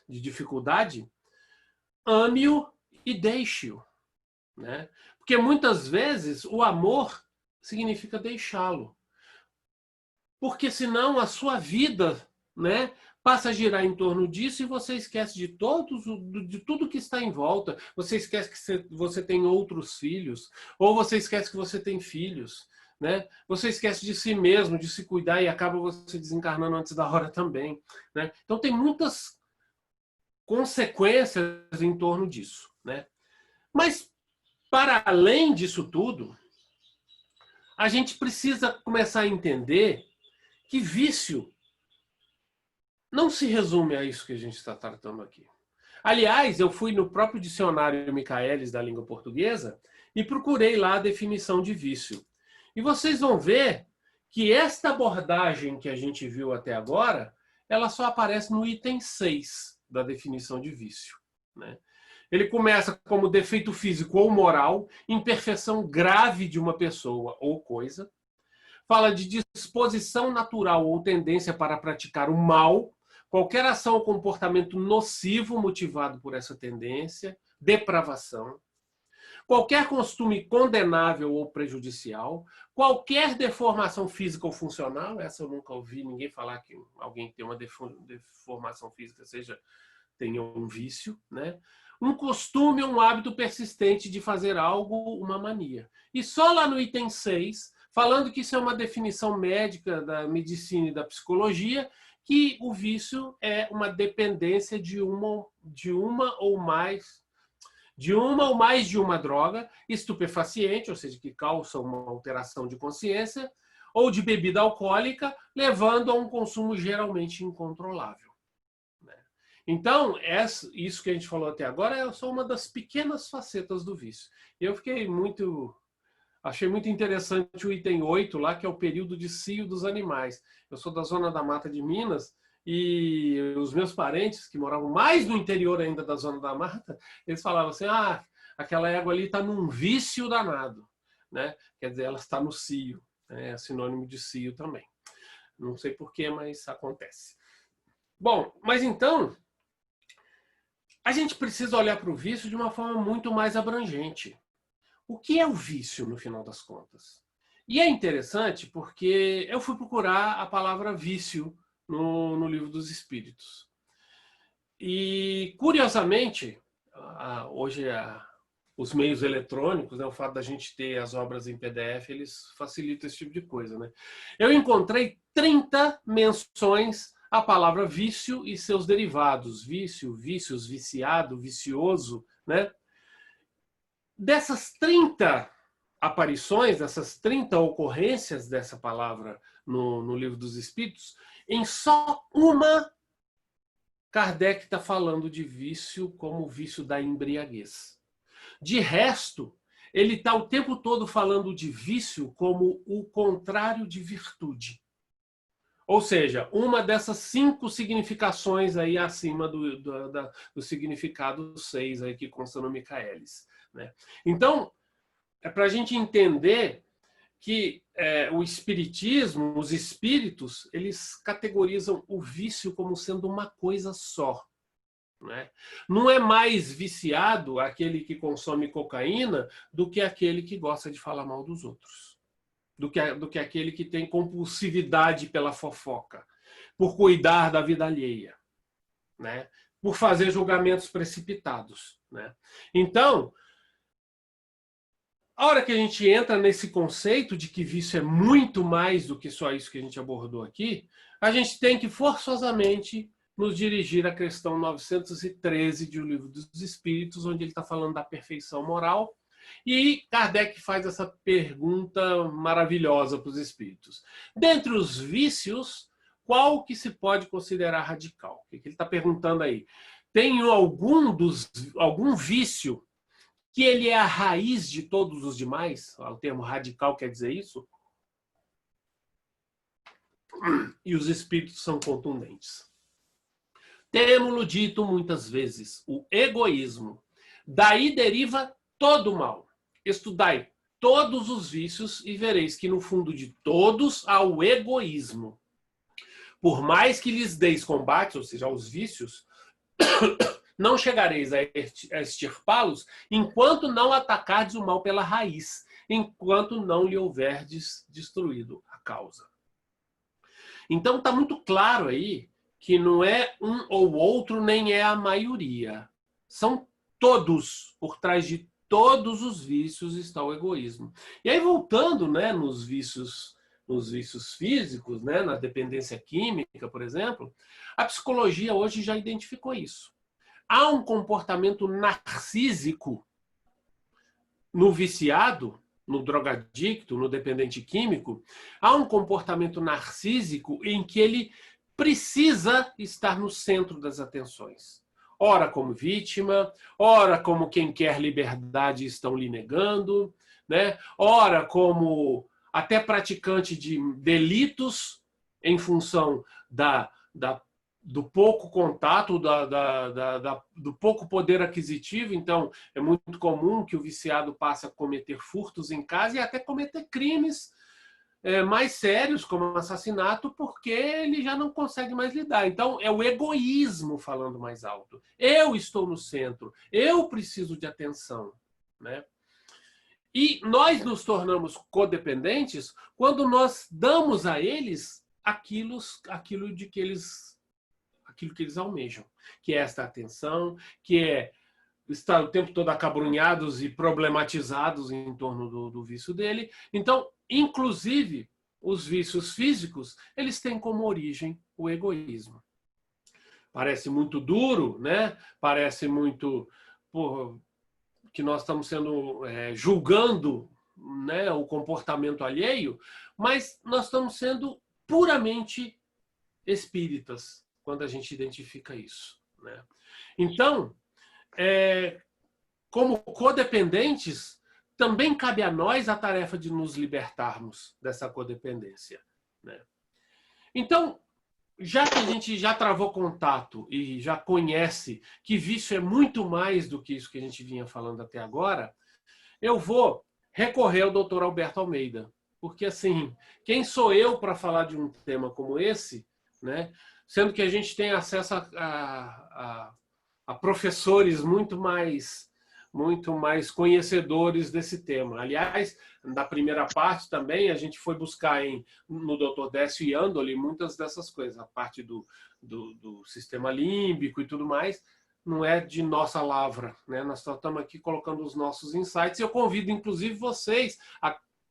S3: dificuldade, ame-o e deixe-o, né? Porque muitas vezes o amor significa deixá-lo. Porque senão a sua vida, né, passa a girar em torno disso e você esquece de tudo que está em volta. Você esquece que você tem outros filhos, ou você esquece que você tem filhos, né? Você esquece de si mesmo, de se cuidar, e acaba você desencarnando antes da hora também, né? Então tem muitas consequências em torno disso, né? Mas, para além disso tudo, a gente precisa começar a entender que vício não se resume a isso que a gente está tratando aqui. Aliás, eu fui no próprio dicionário Michaelis da língua portuguesa e procurei lá a definição de vício. E vocês vão ver que esta abordagem que a gente viu até agora, ela só aparece no item 6 da definição de vício, né? Ele começa como defeito físico ou moral, imperfeição grave de uma pessoa ou coisa. Fala de disposição natural ou tendência para praticar o mal, qualquer ação ou comportamento nocivo motivado por essa tendência, depravação, qualquer costume condenável ou prejudicial, qualquer deformação física ou funcional, essa eu nunca ouvi ninguém falar que alguém que tem uma deformação física tenha um vício, né? Um costume ou um hábito persistente de fazer algo, uma mania. E só lá no item 6, falando que isso é uma definição médica da medicina e da psicologia, que o vício é uma dependência de uma ou mais de uma droga estupefaciente, ou seja, que causa uma alteração de consciência, ou de bebida alcoólica, levando a um consumo geralmente incontrolável. Então, isso que a gente falou até agora é só uma das pequenas facetas do vício. E eu achei muito interessante o item 8 lá, que é o período de cio dos animais. Eu sou da Zona da Mata de Minas e os meus parentes, que moravam mais no interior ainda da Zona da Mata, eles falavam assim, aquela égua ali está num vício danado, né? Quer dizer, ela está no cio, né? É sinônimo de cio também. Não sei porquê, mas acontece. Bom, mas então, a gente precisa olhar para o vício de uma forma muito mais abrangente. O que é o vício, no final das contas? E é interessante porque eu fui procurar a palavra vício no Livro dos Espíritos. E, curiosamente, hoje os meios eletrônicos, né, o fato da gente ter as obras em PDF, eles facilitam esse tipo de coisa, né? Eu encontrei 30 menções à palavra vício e seus derivados. Vício, vícios, viciado, vicioso, né? Dessas 30 aparições, dessas 30 ocorrências dessa palavra no Livro dos Espíritos, em só uma, Kardec está falando de vício como o vício da embriaguez. De resto, ele está o tempo todo falando de vício como o contrário de virtude. Ou seja, uma dessas 5 significações aí acima do significado 6 aí que consta no Michaelis, né? Então, é para a gente entender que o espiritismo, os espíritos, eles categorizam o vício como sendo uma coisa só. Né? Não é mais viciado aquele que consome cocaína do que aquele que gosta de falar mal dos outros. Do que aquele que tem compulsividade pela fofoca, por cuidar da vida alheia, né? Por fazer julgamentos precipitados. Né? Então, a hora que a gente entra nesse conceito de que vício é muito mais do que só isso que a gente abordou aqui, a gente tem que forçosamente nos dirigir à questão 913 de O Livro dos Espíritos, onde ele está falando da perfeição moral. E Kardec faz essa pergunta maravilhosa para os espíritos. Dentre os vícios, qual que se pode considerar radical? O que ele está perguntando aí? Tem algum vício que ele é a raiz de todos os demais? O termo radical quer dizer isso? E os espíritos são contundentes. Temo-lo dito muitas vezes, o egoísmo. Daí deriva todo o mal. Estudai todos os vícios e vereis que no fundo de todos há o egoísmo. Por mais que lhes deis combate, ou seja, aos vícios, não chegareis a extirpá-los enquanto não atacardes o mal pela raiz, enquanto não lhe houverdes destruído a causa. Então está muito claro aí que não é um ou outro, nem é a maioria. São todos. Por trás de todos os vícios está o egoísmo. E aí, voltando, né, nos vícios físicos, né, na dependência química, por exemplo, a psicologia hoje já identificou isso. Há um comportamento narcísico no viciado, no drogadicto, no dependente químico. Há um comportamento narcísico em que ele precisa estar no centro das atenções. Ora como vítima, ora como quem quer liberdade estão lhe negando, né? Ora como até praticante de delitos em função do pouco contato, do pouco poder aquisitivo. Então, é muito comum que o viciado passe a cometer furtos em casa e até cometer crimes mais sérios, como assassinato, porque ele já não consegue mais lidar. Então, é o egoísmo falando mais alto. Eu estou no centro, eu preciso de atenção, né? E nós nos tornamos codependentes quando nós damos a eles aquilo que eles almejam, que é esta atenção, que é estar o tempo todo acabrunhados e problematizados em torno do vício dele. Então, inclusive, os vícios físicos, eles têm como origem o egoísmo. Parece muito duro, né? Parece muito que nós estamos sendo julgando, né, o comportamento alheio, mas nós estamos sendo puramente espíritas quando a gente identifica isso, né? Então, como codependentes, também cabe a nós a tarefa de nos libertarmos dessa codependência, né? Então, já que a gente já travou contato e já conhece que vício é muito mais do que isso que a gente vinha falando até agora, eu vou recorrer ao Dr. Alberto Almeida. Porque, assim, quem sou eu para falar de um tema como esse, né? Sendo que a gente tem acesso a professores muito mais muito mais conhecedores desse tema. Aliás, na primeira parte também, a gente foi buscar no Dr. Décio Iandoli muitas dessas coisas, a parte do sistema límbico e tudo mais, não é de nossa lavra, né? Nós só estamos aqui colocando os nossos insights. Eu convido, inclusive, vocês,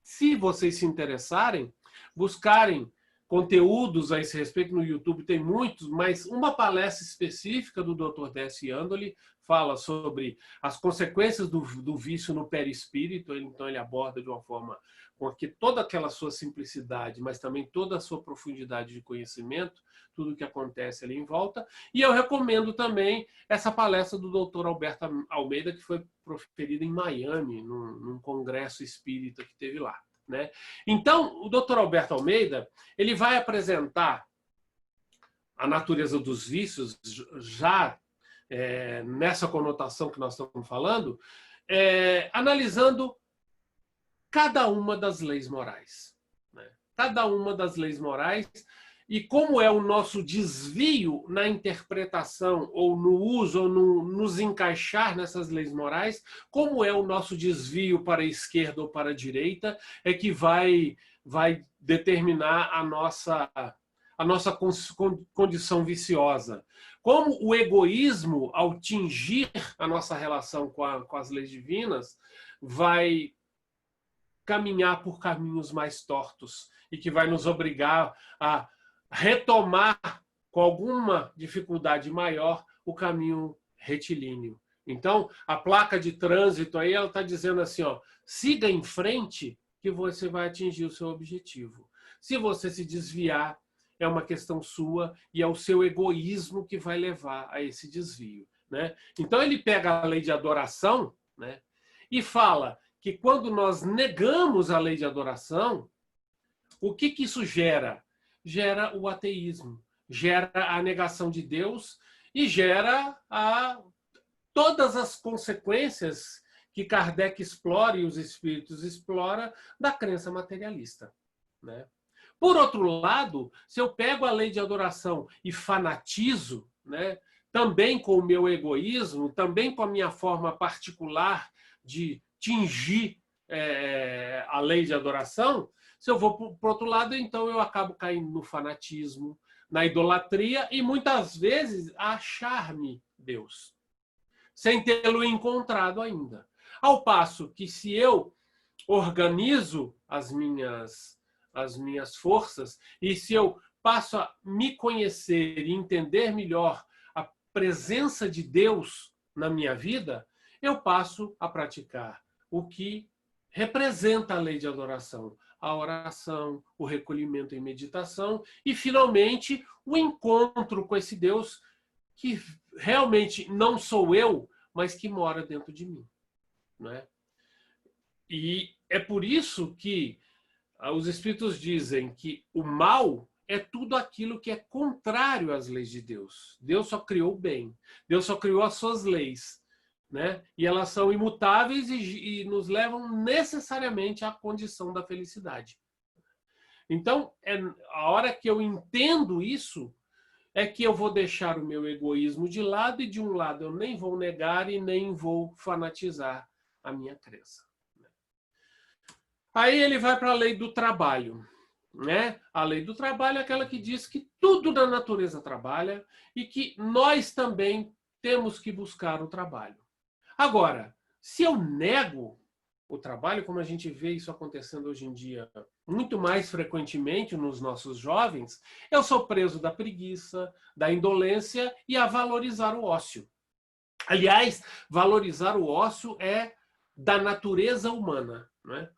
S3: se vocês se interessarem, buscarem conteúdos a esse respeito no YouTube, tem muitos, mas uma palestra específica do Dr. Décio Iandoli fala sobre as consequências do vício no perispírito. Então ele aborda de uma forma com toda aquela sua simplicidade, mas também toda a sua profundidade de conhecimento, tudo o que acontece ali em volta. E eu recomendo também essa palestra do Dr. Alberto Almeida, que foi proferida em Miami, num congresso espírita que teve lá, né? Então, o Dr. Alberto Almeida, ele vai apresentar a natureza dos vícios, já nessa conotação que nós estamos falando, analisando cada uma das leis morais, né? Cada uma das leis morais e como é o nosso desvio na interpretação ou no uso ou nos encaixar nessas leis morais, como é o nosso desvio para a esquerda ou para a direita, é que vai determinar a nossa condição viciosa. Como o egoísmo, ao tingir a nossa relação com as leis divinas, vai caminhar por caminhos mais tortos e que vai nos obrigar a retomar, com alguma dificuldade maior, o caminho retilíneo. Então, a placa de trânsito aí, ela está dizendo assim, ó, siga em frente que você vai atingir o seu objetivo. Se você se desviar, é uma questão sua e é o seu egoísmo que vai levar a esse desvio, né? Então, ele pega a lei de adoração, né, e fala que quando nós negamos a lei de adoração, o que isso gera? Gera o ateísmo, gera a negação de Deus e gera todas as consequências que Kardec explora e os espíritos exploram da crença materialista, né? Por outro lado, se eu pego a lei de adoração e fanatizo, né, também com o meu egoísmo, também com a minha forma particular de tingir a lei de adoração, se eu vou para o outro lado, então eu acabo caindo no fanatismo, na idolatria e muitas vezes achar-me Deus, sem tê-lo encontrado ainda. Ao passo que se eu organizo as minhas forças e se eu passo a me conhecer e entender melhor a presença de Deus na minha vida, eu passo a praticar o que representa a lei de adoração, a oração, o recolhimento em meditação e, finalmente, o encontro com esse Deus que realmente não sou eu, mas que mora dentro de mim, né? E é por isso que os espíritos dizem que o mal é tudo aquilo que é contrário às leis de Deus. Deus só criou o bem, Deus só criou as suas leis, né? E elas são imutáveis e nos levam necessariamente à condição da felicidade. Então, a hora que eu entendo isso, é que eu vou deixar o meu egoísmo de lado e de um lado eu nem vou negar e nem vou fanatizar a minha crença. Aí ele vai para a lei do trabalho, né? A lei do trabalho é aquela que diz que tudo na natureza trabalha e que nós também temos que buscar o trabalho. Agora, se eu nego o trabalho, como a gente vê isso acontecendo hoje em dia muito mais frequentemente nos nossos jovens, eu sou preso da preguiça, da indolência e a valorizar o ócio. Aliás, valorizar o ócio é da natureza humana, né?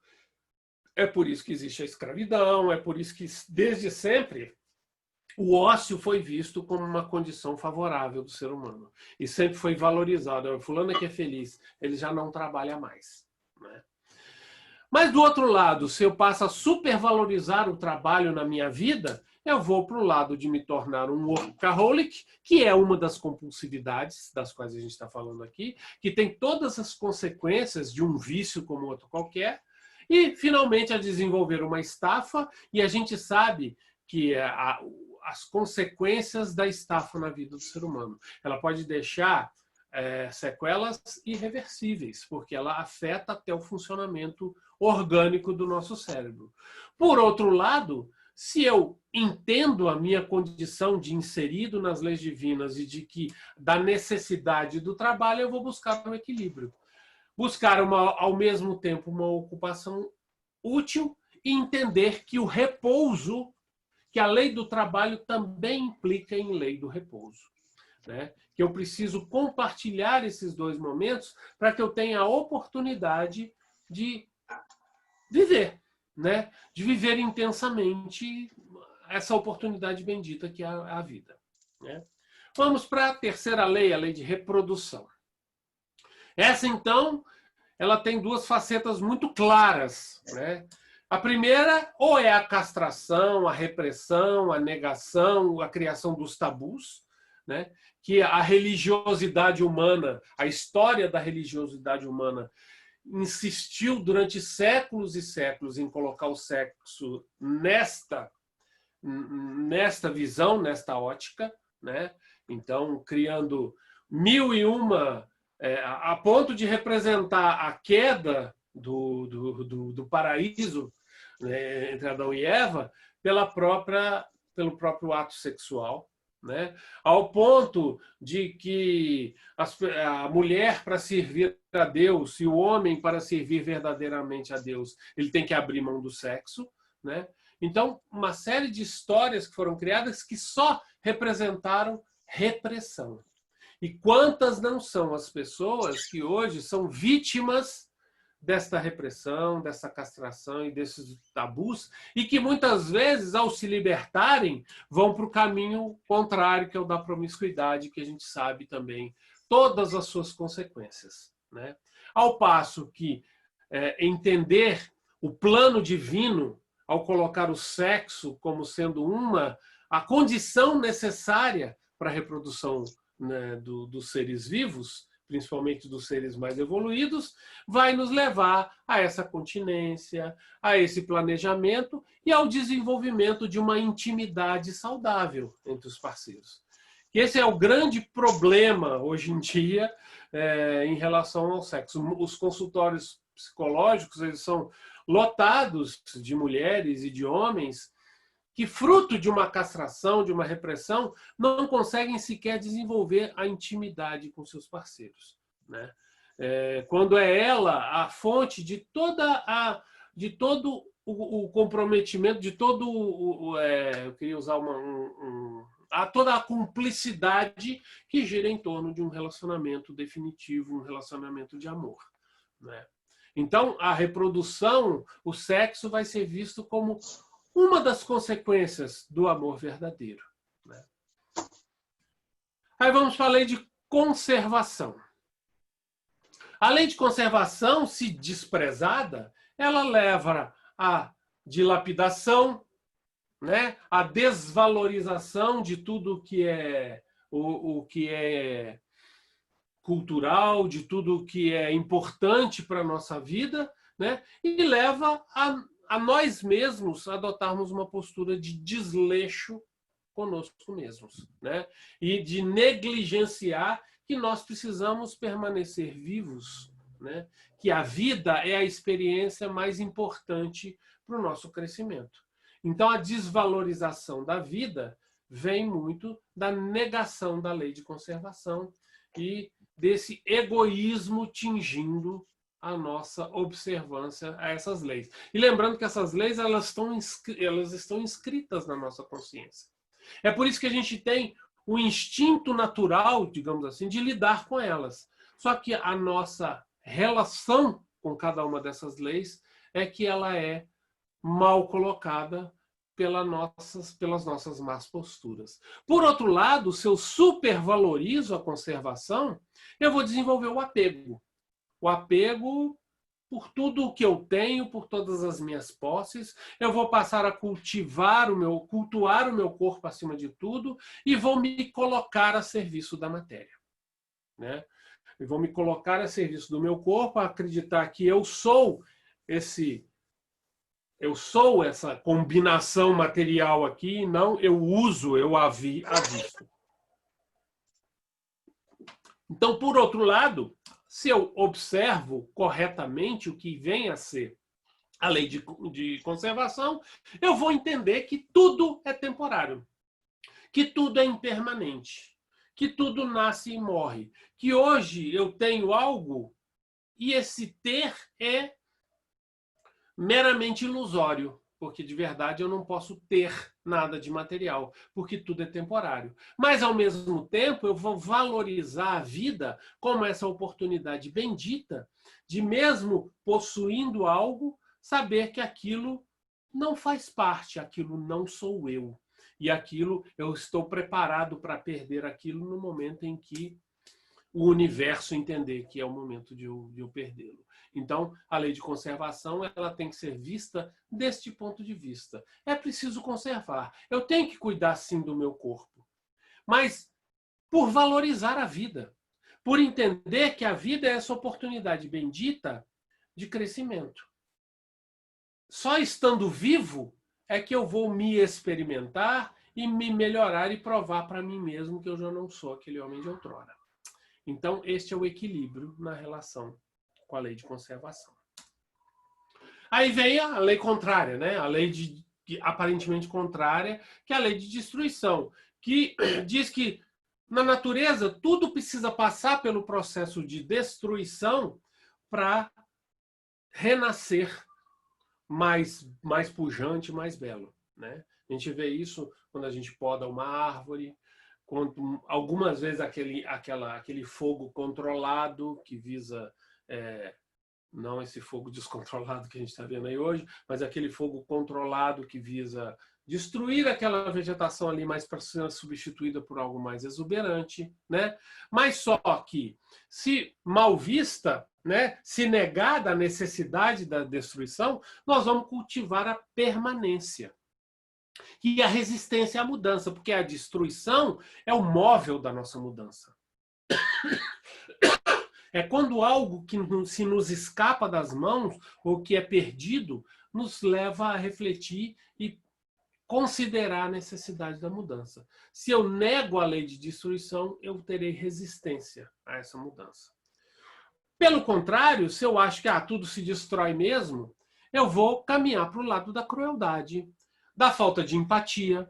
S3: É por isso que existe a escravidão, é por isso que desde sempre o ócio foi visto como uma condição favorável do ser humano. E sempre foi valorizado. O fulano é que é feliz, ele já não trabalha mais, né? Mas, do outro lado, se eu passo a supervalorizar o trabalho na minha vida, eu vou para o lado de me tornar um workaholic, que é uma das compulsividades das quais a gente está falando aqui, que tem todas as consequências de um vício como outro qualquer, e, finalmente, a desenvolver uma estafa, e a gente sabe que as consequências da estafa na vida do ser humano. Ela pode deixar sequelas irreversíveis, porque ela afeta até o funcionamento orgânico do nosso cérebro. Por outro lado, se eu entendo a minha condição de inserido nas leis divinas e de que da necessidade do trabalho, eu vou buscar um equilíbrio. Buscar ao mesmo tempo uma ocupação útil e entender que o repouso, que a lei do trabalho também implica em lei do repouso, né? Que eu preciso compartilhar esses dois momentos para que eu tenha a oportunidade de viver, né? De viver intensamente essa oportunidade bendita que é a vida, né? Vamos para a terceira lei, a lei de reprodução. Essa, então, ela tem duas facetas muito claras, né? A primeira, ou é a castração, a repressão, a negação, a criação dos tabus, né? Que a religiosidade humana, a história da religiosidade humana insistiu durante séculos e séculos em colocar o sexo nesta visão, nesta ótica, né? Então, criando 1001, a ponto de representar a queda do paraíso, né, entre Adão e Eva, pelo próprio ato sexual, né? Ao ponto de que a mulher, para servir a Deus, e o homem, para servir verdadeiramente a Deus, ele tem que abrir mão do sexo, né? Então, uma série de histórias que foram criadas que só representaram repressão. E quantas não são as pessoas que hoje são vítimas desta repressão, dessa castração e desses tabus, e que muitas vezes, ao se libertarem, vão para o caminho contrário, que é o da promiscuidade, que a gente sabe também todas as suas consequências, né? Ao passo que entender o plano divino, ao colocar o sexo como sendo a condição necessária para a reprodução, né, dos seres vivos, principalmente dos seres mais evoluídos, vai nos levar a essa continência, a esse planejamento e ao desenvolvimento de uma intimidade saudável entre os parceiros. Que esse é o grande problema hoje em dia em relação ao sexo. Os consultórios psicológicos, eles são lotados de mulheres e de homens que, fruto de uma castração, de uma repressão, não conseguem sequer desenvolver a intimidade com seus parceiros, né? Quando é ela a fonte de todo o comprometimento, de todo eu queria usar toda a cumplicidade que gira em torno de um relacionamento definitivo, um relacionamento de amor, né? Então, a reprodução, o sexo vai ser visto como uma das consequências do amor verdadeiro, né? Aí vamos para a lei de conservação. A lei de conservação, se desprezada, ela leva à dilapidação, né? A desvalorização de tudo que é o que é cultural, de tudo que é importante para a nossa vida, né? E leva a nós mesmos adotarmos uma postura de desleixo conosco mesmos, né? E de negligenciar que nós precisamos permanecer vivos, né? Que a vida é a experiência mais importante para o nosso crescimento. Então, a desvalorização da vida vem muito da negação da lei de conservação e desse egoísmo tingindo a nossa observância a essas leis. E lembrando que essas leis elas estão inscritas na nossa consciência. É por isso que a gente tem o instinto natural, digamos assim, de lidar com elas. Só que a nossa relação com cada uma dessas leis é que ela é mal colocada pelas nossas más posturas. Por outro lado, se eu supervalorizo a conservação, eu vou desenvolver o apego. O apego por tudo o que eu tenho, por todas as minhas posses, eu vou passar a cultuar o meu corpo acima de tudo e vou me colocar a serviço da matéria, né? Eu vou me colocar a serviço do meu corpo, a acreditar que eu sou essa combinação material aqui, não eu uso, eu avisto. Então, por outro lado, se eu observo corretamente o que vem a ser a lei de conservação, eu vou entender que tudo é temporário, que tudo é impermanente, que tudo nasce e morre, que hoje eu tenho algo e esse ter é meramente ilusório, porque de verdade eu não posso ter nada de material, porque tudo é temporário. Mas, ao mesmo tempo, eu vou valorizar a vida como essa oportunidade bendita de, mesmo possuindo algo, saber que aquilo não faz parte, aquilo não sou eu. E aquilo, eu estou preparado para perder aquilo no momento em que o universo entender que é o momento de eu perdê-lo. Então, a lei de conservação ela tem que ser vista deste ponto de vista. É preciso conservar. Eu tenho que cuidar, sim, do meu corpo, mas por valorizar a vida, por entender que a vida é essa oportunidade bendita de crescimento. Só estando vivo é que eu vou me experimentar e me melhorar e provar para mim mesmo que eu já não sou aquele homem de outrora. Então, este é o equilíbrio na relação com a lei de conservação. Aí vem a lei contrária, né? A lei aparentemente contrária, que é a lei de destruição, que diz que na natureza tudo precisa passar pelo processo de destruição para renascer mais pujante, mais belo, né? A gente vê isso quando a gente poda uma árvore, quando, algumas vezes aquele fogo controlado que visa, não esse fogo descontrolado que a gente está vendo aí hoje, mas aquele fogo controlado que visa destruir aquela vegetação ali, mas para ser substituída por algo mais exuberante, né? Mas só que, se mal vista, né, se negada a necessidade da destruição, nós vamos cultivar a permanência e a resistência à mudança, porque a destruição é o móvel da nossa mudança. É quando algo que se nos escapa das mãos ou que é perdido nos leva a refletir e considerar a necessidade da mudança. Se eu nego a lei de destruição, eu terei resistência a essa mudança. Pelo contrário, se eu acho que tudo se destrói mesmo, eu vou caminhar para o lado da crueldade, da falta de empatia,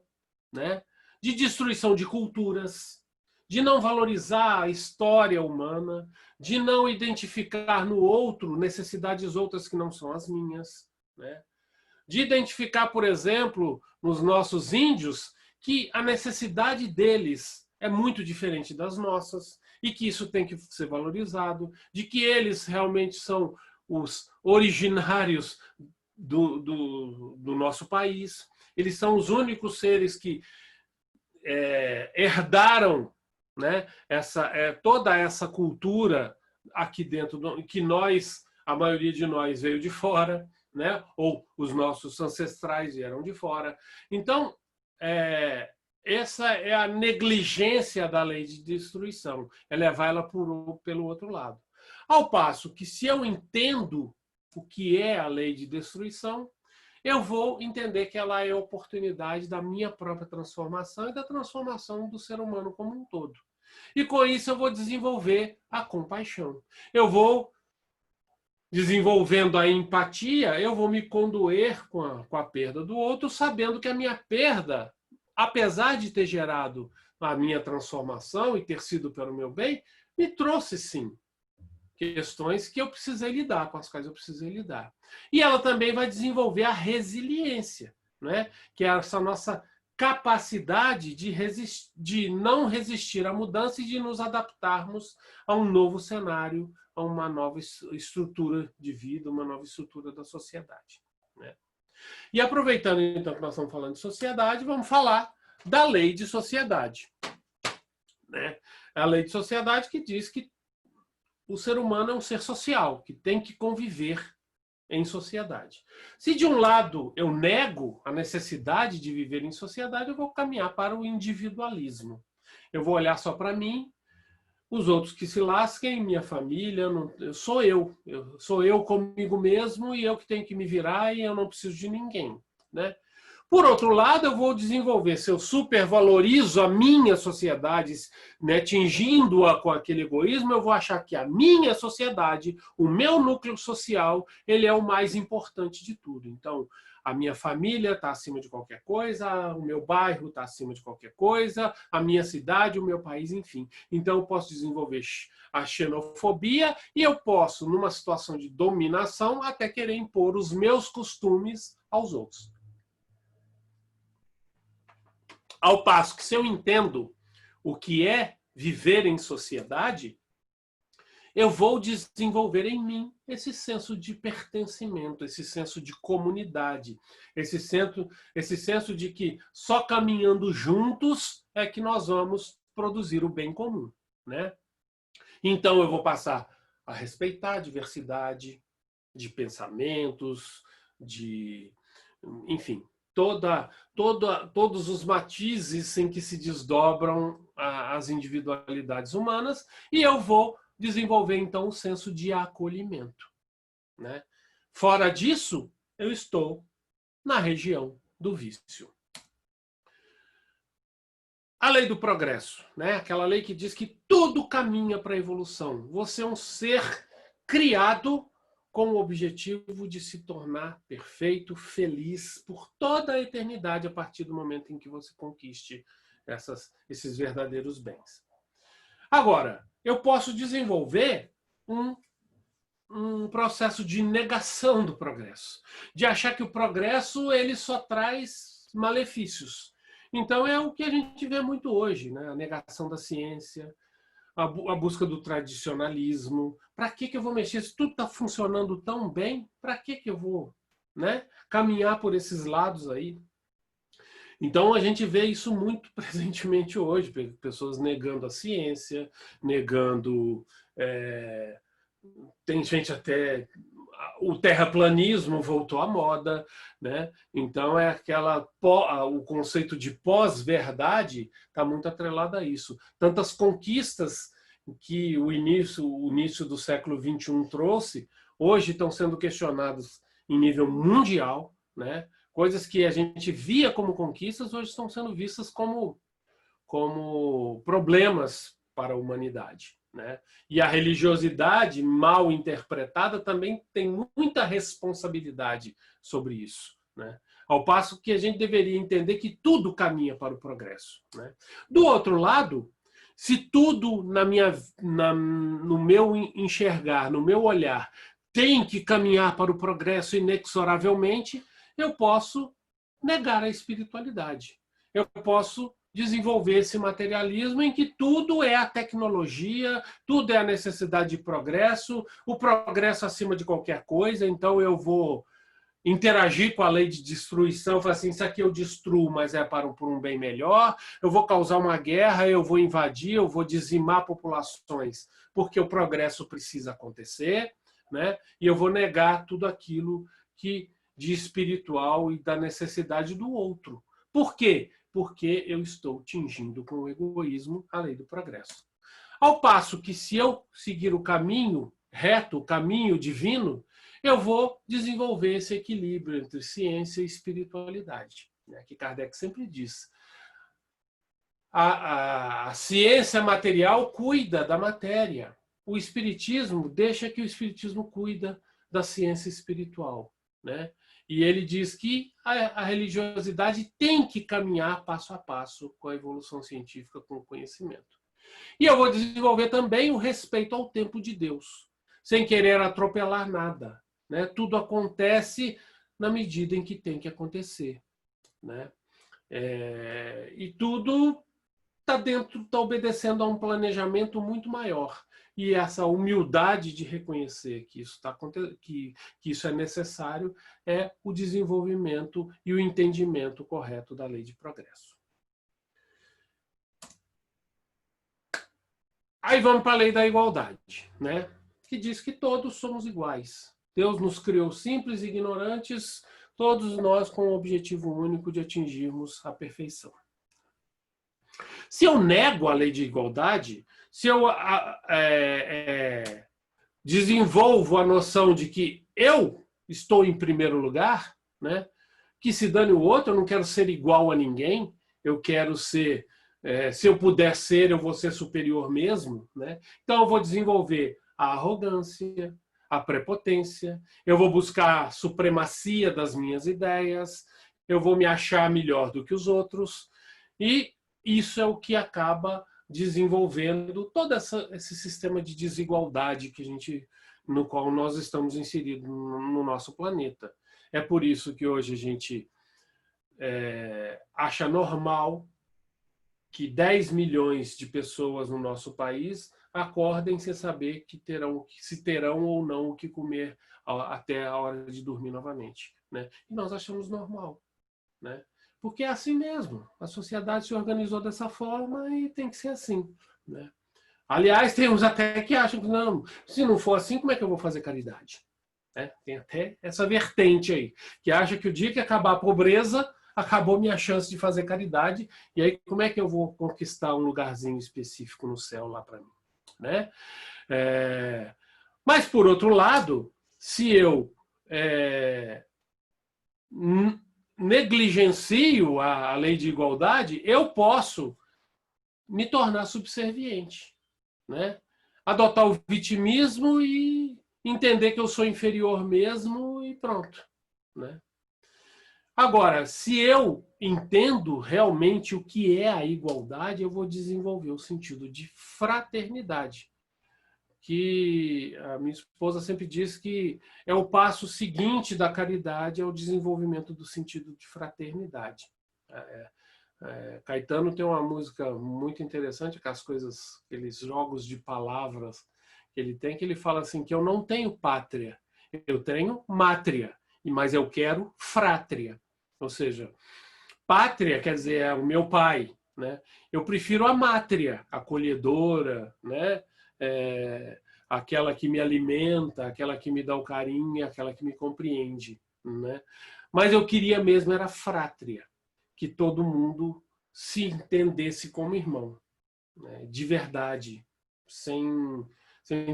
S3: né? De destruição de culturas, de não valorizar a história humana, de não identificar no outro necessidades outras que não são as minhas, né? De identificar, por exemplo, nos nossos índios, que a necessidade deles é muito diferente das nossas e que isso tem que ser valorizado, de que eles realmente são os originários do nosso país, eles são os únicos seres que herdaram, né, toda essa cultura aqui dentro, que a maioria de nós veio de fora, né, ou os nossos ancestrais vieram de fora. Então, essa é a negligência da lei de destruição, é levar ela pelo outro lado. Ao passo que, se eu entendo o que é a lei de destruição, eu vou entender que ela é a oportunidade da minha própria transformação e da transformação do ser humano como um todo. E com isso eu vou desenvolver a compaixão. Eu vou desenvolvendo a empatia, eu vou me condoer com a perda do outro, sabendo que a minha perda, apesar de ter gerado a minha transformação e ter sido pelo meu bem, me trouxe, sim, questões que eu precisei lidar, com as quais eu precisei lidar. E ela também vai desenvolver a resiliência, né? Que é essa nossa capacidade de não resistir à mudança e de nos adaptarmos a um novo cenário, a uma nova estrutura de vida, uma nova estrutura da sociedade, né? E aproveitando, então, que nós estamos falando de sociedade, vamos falar da lei de sociedade, né? A lei de sociedade que diz que o ser humano é um ser social, que tem que conviver em sociedade. Se de um lado eu nego a necessidade de viver em sociedade, eu vou caminhar para o individualismo. Eu vou olhar só para mim, os outros que se lasquem, minha família, sou eu comigo mesmo e eu que tenho que me virar e eu não preciso de ninguém, né? Por outro lado, eu vou desenvolver, se eu supervalorizo a minha sociedade, né, tingindo-a com aquele egoísmo, eu vou achar que a minha sociedade, o meu núcleo social, ele é o mais importante de tudo. Então, a minha família está acima de qualquer coisa, o meu bairro está acima de qualquer coisa, a minha cidade, o meu país, enfim. Então, eu posso desenvolver a xenofobia e eu posso, numa situação de dominação, até querer impor os meus costumes aos outros. Ao passo que, se eu entendo o que é viver em sociedade, eu vou desenvolver em mim esse senso de pertencimento, esse senso de comunidade, esse senso de que só caminhando juntos é que nós vamos produzir o bem comum, né? Então, eu vou passar a respeitar a diversidade de pensamentos, enfim, todos os matizes em que se desdobram as individualidades humanas, e eu vou desenvolver, então, um senso de acolhimento, né? Fora disso, eu estou na região do vício. A lei do progresso, né? Aquela lei que diz que tudo caminha para a evolução. Você é um ser criado com o objetivo de se tornar perfeito, feliz por toda a eternidade a partir do momento em que você conquiste esses verdadeiros bens. Agora, eu posso desenvolver um processo de negação do progresso, de achar que o progresso ele só traz malefícios. Então é o que a gente vê muito hoje, né? A negação da ciência, a busca do tradicionalismo. Para que eu vou mexer? Se tudo está funcionando tão bem, para que eu vou, né, caminhar por esses lados aí? Então, a gente vê isso muito presentemente hoje, pessoas negando a ciência, negando... tem gente até... O terraplanismo voltou à moda, né? Então, o conceito de pós-verdade está muito atrelado a isso. Tantas conquistas que o início do século XXI trouxe, hoje estão sendo questionadas em nível mundial, né? Coisas que a gente via como conquistas, hoje estão sendo vistas como problemas para a humanidade, né? E a religiosidade mal interpretada também tem muita responsabilidade sobre isso, né? Ao passo que a gente deveria entender que tudo caminha para o progresso, né? Do outro lado, se tudo no meu enxergar, no meu olhar, tem que caminhar para o progresso inexoravelmente, eu posso negar a espiritualidade. Eu posso desenvolver esse materialismo em que tudo é a tecnologia, tudo é a necessidade de progresso, o progresso acima de qualquer coisa, então eu vou interagir com a lei de destruição, falar assim, isso aqui eu destruo, mas é por um bem melhor, eu vou causar uma guerra, eu vou invadir, eu vou dizimar populações, porque o progresso precisa acontecer, né? E eu vou negar tudo aquilo de espiritual e da necessidade do outro. Por quê? Porque eu estou tingindo com o egoísmo a lei do progresso. Ao passo que, se eu seguir o caminho reto, o caminho divino, eu vou desenvolver esse equilíbrio entre ciência e espiritualidade, né? Que Kardec sempre diz. A ciência material cuida da matéria. O espiritismo deixa que o espiritismo cuida da ciência espiritual, né? E ele diz que a religiosidade tem que caminhar passo a passo com a evolução científica, com o conhecimento. E eu vou desenvolver também o respeito ao tempo de Deus, sem querer atropelar nada, né? Tudo acontece na medida em que tem que acontecer, né? E tudo está obedecendo a um planejamento muito maior. E essa humildade de reconhecer que isso é necessário é o desenvolvimento e o entendimento correto da lei de progresso. Aí vamos para a lei da igualdade, né? Que diz que todos somos iguais. Deus nos criou simples e ignorantes, todos nós com o objetivo único de atingirmos a perfeição. Se eu nego a lei de igualdade, se eu desenvolvo a noção de que eu estou em primeiro lugar, né? que se dane o outro, eu não quero ser igual a ninguém, eu quero ser, se eu puder ser, eu vou ser superior mesmo, né? Então eu vou desenvolver a arrogância, a prepotência, eu vou buscar a supremacia das minhas ideias, eu vou me achar melhor do que os outros, e isso é o que acaba desenvolvendo todo esse sistema de desigualdade no qual nós estamos inseridos no nosso planeta. É por isso que hoje a gente acha normal que 10 milhões de pessoas no nosso país acordem sem saber se terão ou não o que comer até a hora de dormir novamente, né? E nós achamos normal, né? Porque é assim mesmo. A sociedade se organizou dessa forma e tem que ser assim, né? Aliás, tem uns até que acham que não, se não for assim, como é que eu vou fazer caridade? Tem até essa vertente aí, que acha que o dia que acabar a pobreza, acabou minha chance de fazer caridade, e aí como é que eu vou conquistar um lugarzinho específico no céu lá para mim, né? Mas, por outro lado, se eu negligencio a lei de igualdade, eu posso me tornar subserviente, né? Adotar o vitimismo e entender que eu sou inferior mesmo e pronto, né? Agora, se eu entendo realmente o que é a igualdade, eu vou desenvolver o sentido de fraternidade, que a minha esposa sempre diz que é o passo seguinte da caridade, é o desenvolvimento do sentido de fraternidade. Caetano tem uma música muito interessante, aqueles jogos de palavras que ele tem, que ele fala assim, que eu não tenho pátria, eu tenho mátria, mas eu quero frátria. Ou seja, pátria quer dizer é o meu pai, né? Eu prefiro a mátria, acolhedora, né? Aquela que me alimenta, aquela que me dá o carinho, aquela que me compreende, né? Mas eu queria mesmo era frátria, que todo mundo se entendesse como irmão, né? De verdade, sem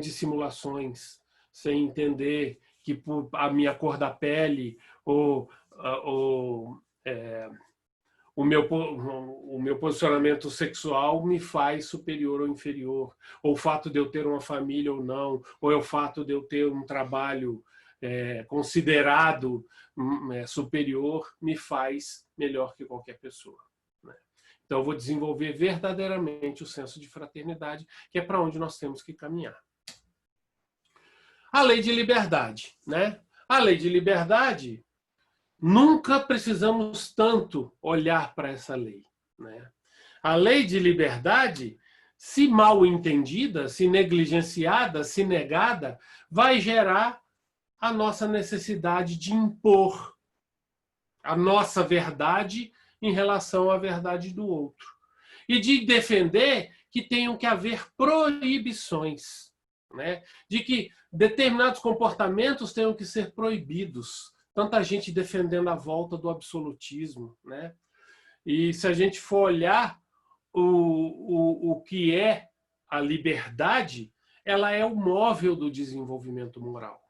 S3: dissimulações, sem entender que por a minha cor da pele ou o meu posicionamento sexual me faz superior ou inferior, ou o fato de eu ter uma família ou não, ou é o fato de eu ter um trabalho considerado superior, me faz melhor que qualquer pessoa, né? Então, eu vou desenvolver verdadeiramente o senso de fraternidade, que é para onde nós temos que caminhar. A lei de liberdade, né? A lei de liberdade, nunca precisamos tanto olhar para essa lei, né? A lei de liberdade, se mal entendida, se negligenciada, se negada, vai gerar a nossa necessidade de impor a nossa verdade em relação à verdade do outro. E de defender que tenham que haver proibições, né? De que determinados comportamentos tenham que ser proibidos. Tanta gente defendendo a volta do absolutismo, né? E se a gente for olhar o que é a liberdade, ela é o móvel do desenvolvimento moral.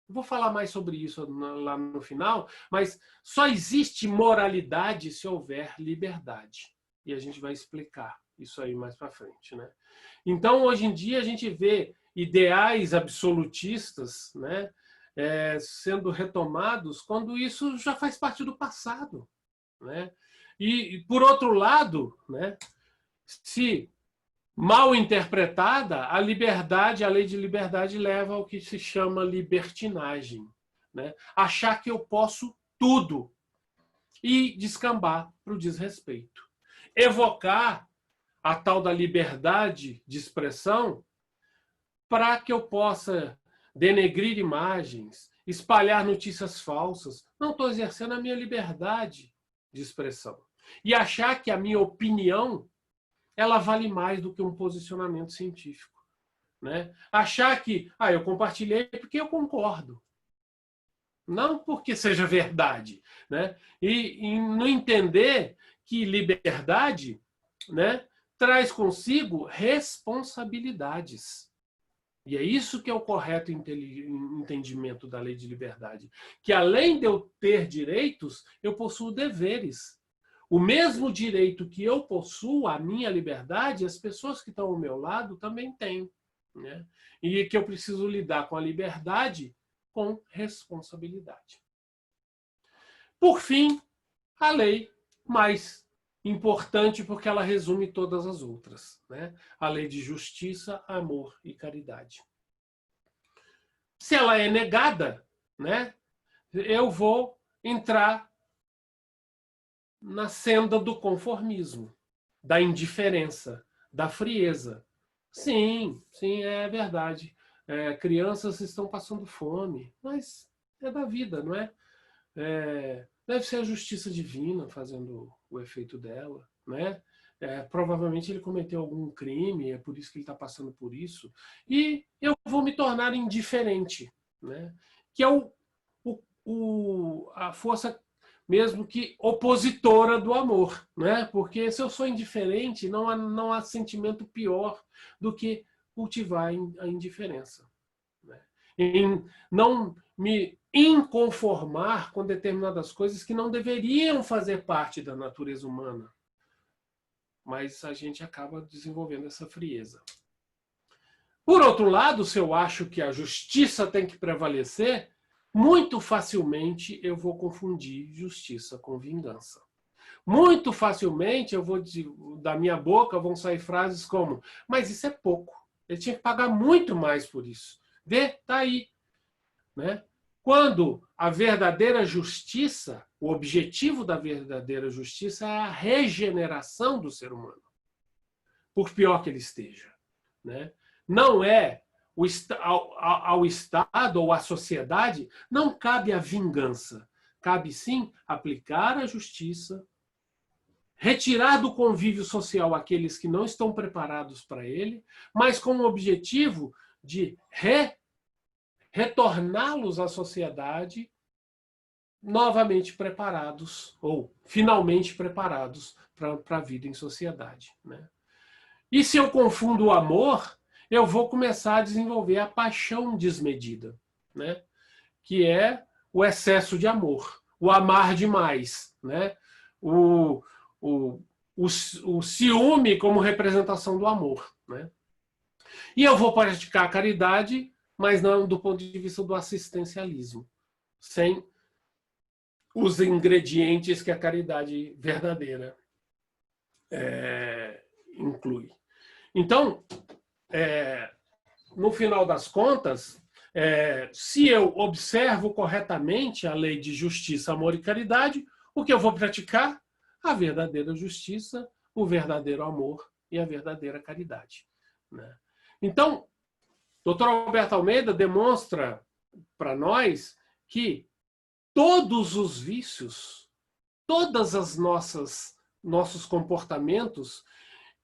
S3: Eu vou falar mais sobre isso lá no final, mas só existe moralidade se houver liberdade. E a gente vai explicar isso aí mais para frente, né? Então, hoje em dia, a gente vê ideais absolutistas, né, sendo retomados quando isso já faz parte do passado, né? E por outro lado, né, se mal interpretada, a liberdade, a lei de liberdade leva ao que se chama libertinagem, né? Achar que eu posso tudo e descambar para o desrespeito. Evocar a tal da liberdade de expressão para que eu possa denegrir imagens, espalhar notícias falsas. Não estou exercendo a minha liberdade de expressão. E achar que a minha opinião ela vale mais do que um posicionamento científico, né? Achar que eu compartilhei porque eu concordo. Não porque seja verdade, né? E não entender que liberdade, né, traz consigo responsabilidades. E é isso que é o correto entendimento da lei de liberdade. Que além de eu ter direitos, eu possuo deveres. O mesmo direito que eu possuo, a minha liberdade, as pessoas que estão ao meu lado também têm. Né? E que eu preciso lidar com a liberdade com responsabilidade. Por fim, a lei mais importante porque ela resume todas as outras, né? A lei de justiça, amor e caridade. Se ela é negada, né, eu vou entrar na senda do conformismo, da indiferença, da frieza. Sim, sim, é verdade. Crianças estão passando fome, mas é da vida, não é? Deve ser a justiça divina fazendo o efeito dela, né? Provavelmente ele cometeu algum crime, é por isso que ele está passando por isso, e eu vou me tornar indiferente, né? Que é a força mesmo que opositora do amor, né? Porque se eu sou indiferente, não há sentimento pior do que cultivar a indiferença, né? Em não me inconformar com determinadas coisas que não deveriam fazer parte da natureza humana. Mas a gente acaba desenvolvendo essa frieza. Por outro lado, se eu acho que a justiça tem que prevalecer, muito facilmente eu vou confundir justiça com vingança. Muito facilmente da minha boca vão sair frases como: mas isso é pouco, ele tinha que pagar muito mais por isso. Vê, tá aí. Né? Quando a verdadeira justiça, o objetivo da verdadeira justiça é a regeneração do ser humano, por pior que ele esteja. Né? Não é ao Estado ou à sociedade, não cabe a vingança. Cabe sim aplicar a justiça, retirar do convívio social aqueles que não estão preparados para ele, mas com o objetivo de retorná-los à sociedade novamente preparados, ou finalmente preparados para a vida em sociedade. Né? E se eu confundo o amor, eu vou começar a desenvolver a paixão desmedida, né? Que é o excesso de amor, o amar demais, né? o ciúme como representação do amor. Né? E eu vou praticar a caridade, mas não do ponto de vista do assistencialismo, sem os ingredientes que a caridade verdadeira inclui. Então, no final das contas, se eu observo corretamente a lei de justiça, amor e caridade, o que eu vou praticar? A verdadeira justiça, o verdadeiro amor e a verdadeira caridade. Né? Então, Dr. Alberto Almeida demonstra para nós que todos os vícios, todas as nossos comportamentos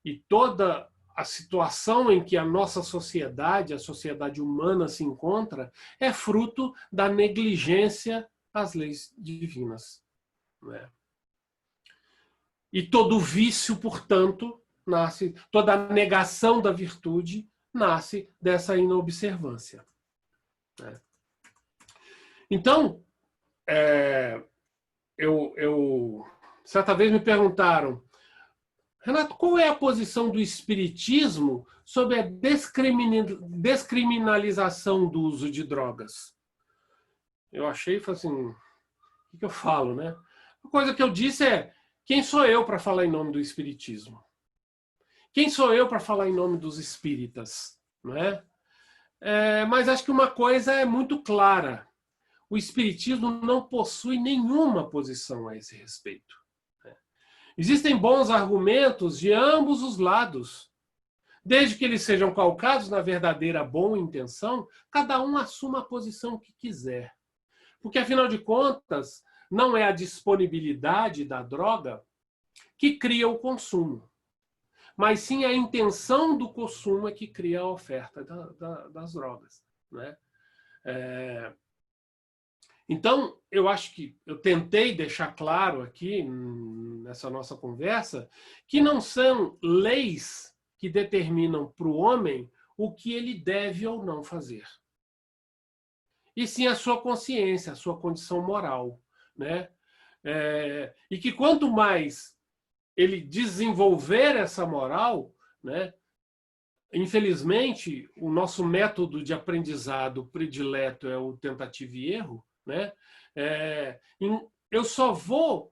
S3: e toda a situação em que a nossa sociedade, a sociedade humana se encontra, é fruto da negligência às leis divinas. Né? E todo vício, portanto, nasce, toda a negação da virtude nasce dessa inobservância. Né? Então, certa vez me perguntaram: Renato, qual é a posição do espiritismo sobre a descriminalização do uso de drogas? Eu achei e falei assim, o que eu falo, né? A coisa que eu disse é: quem sou eu para falar em nome do espiritismo? Quem sou eu para falar em nome dos espíritas? Não é? Mas acho que uma coisa é muito clara: o espiritismo não possui nenhuma posição a esse respeito. Existem bons argumentos de ambos os lados. Desde que eles sejam calcados na verdadeira boa intenção, cada um assuma a posição que quiser. Porque, afinal de contas, não é a disponibilidade da droga que cria o consumo, mas sim a intenção do consumo é que cria a oferta das drogas. Né? Então, eu acho que eu tentei deixar claro aqui, nessa nossa conversa, que não são leis que determinam para o homem o que ele deve ou não fazer. E sim a sua consciência, a sua condição moral, né? E que quanto mais ele desenvolver essa moral, né? Infelizmente, o nosso método de aprendizado predileto é o tentativa e erro, né? Eu só vou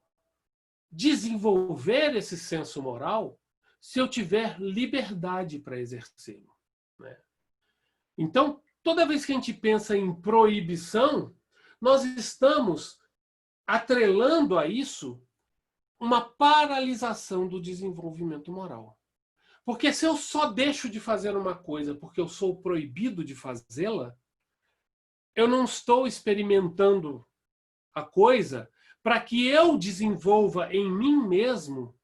S3: desenvolver esse senso moral se eu tiver liberdade para exercê-lo, né? Então, toda vez que a gente pensa em proibição, nós estamos atrelando a isso uma paralisação do desenvolvimento moral. Porque se eu só deixo de fazer uma coisa porque eu sou proibido de fazê-la, eu não estou experimentando a coisa para que eu desenvolva em mim mesmo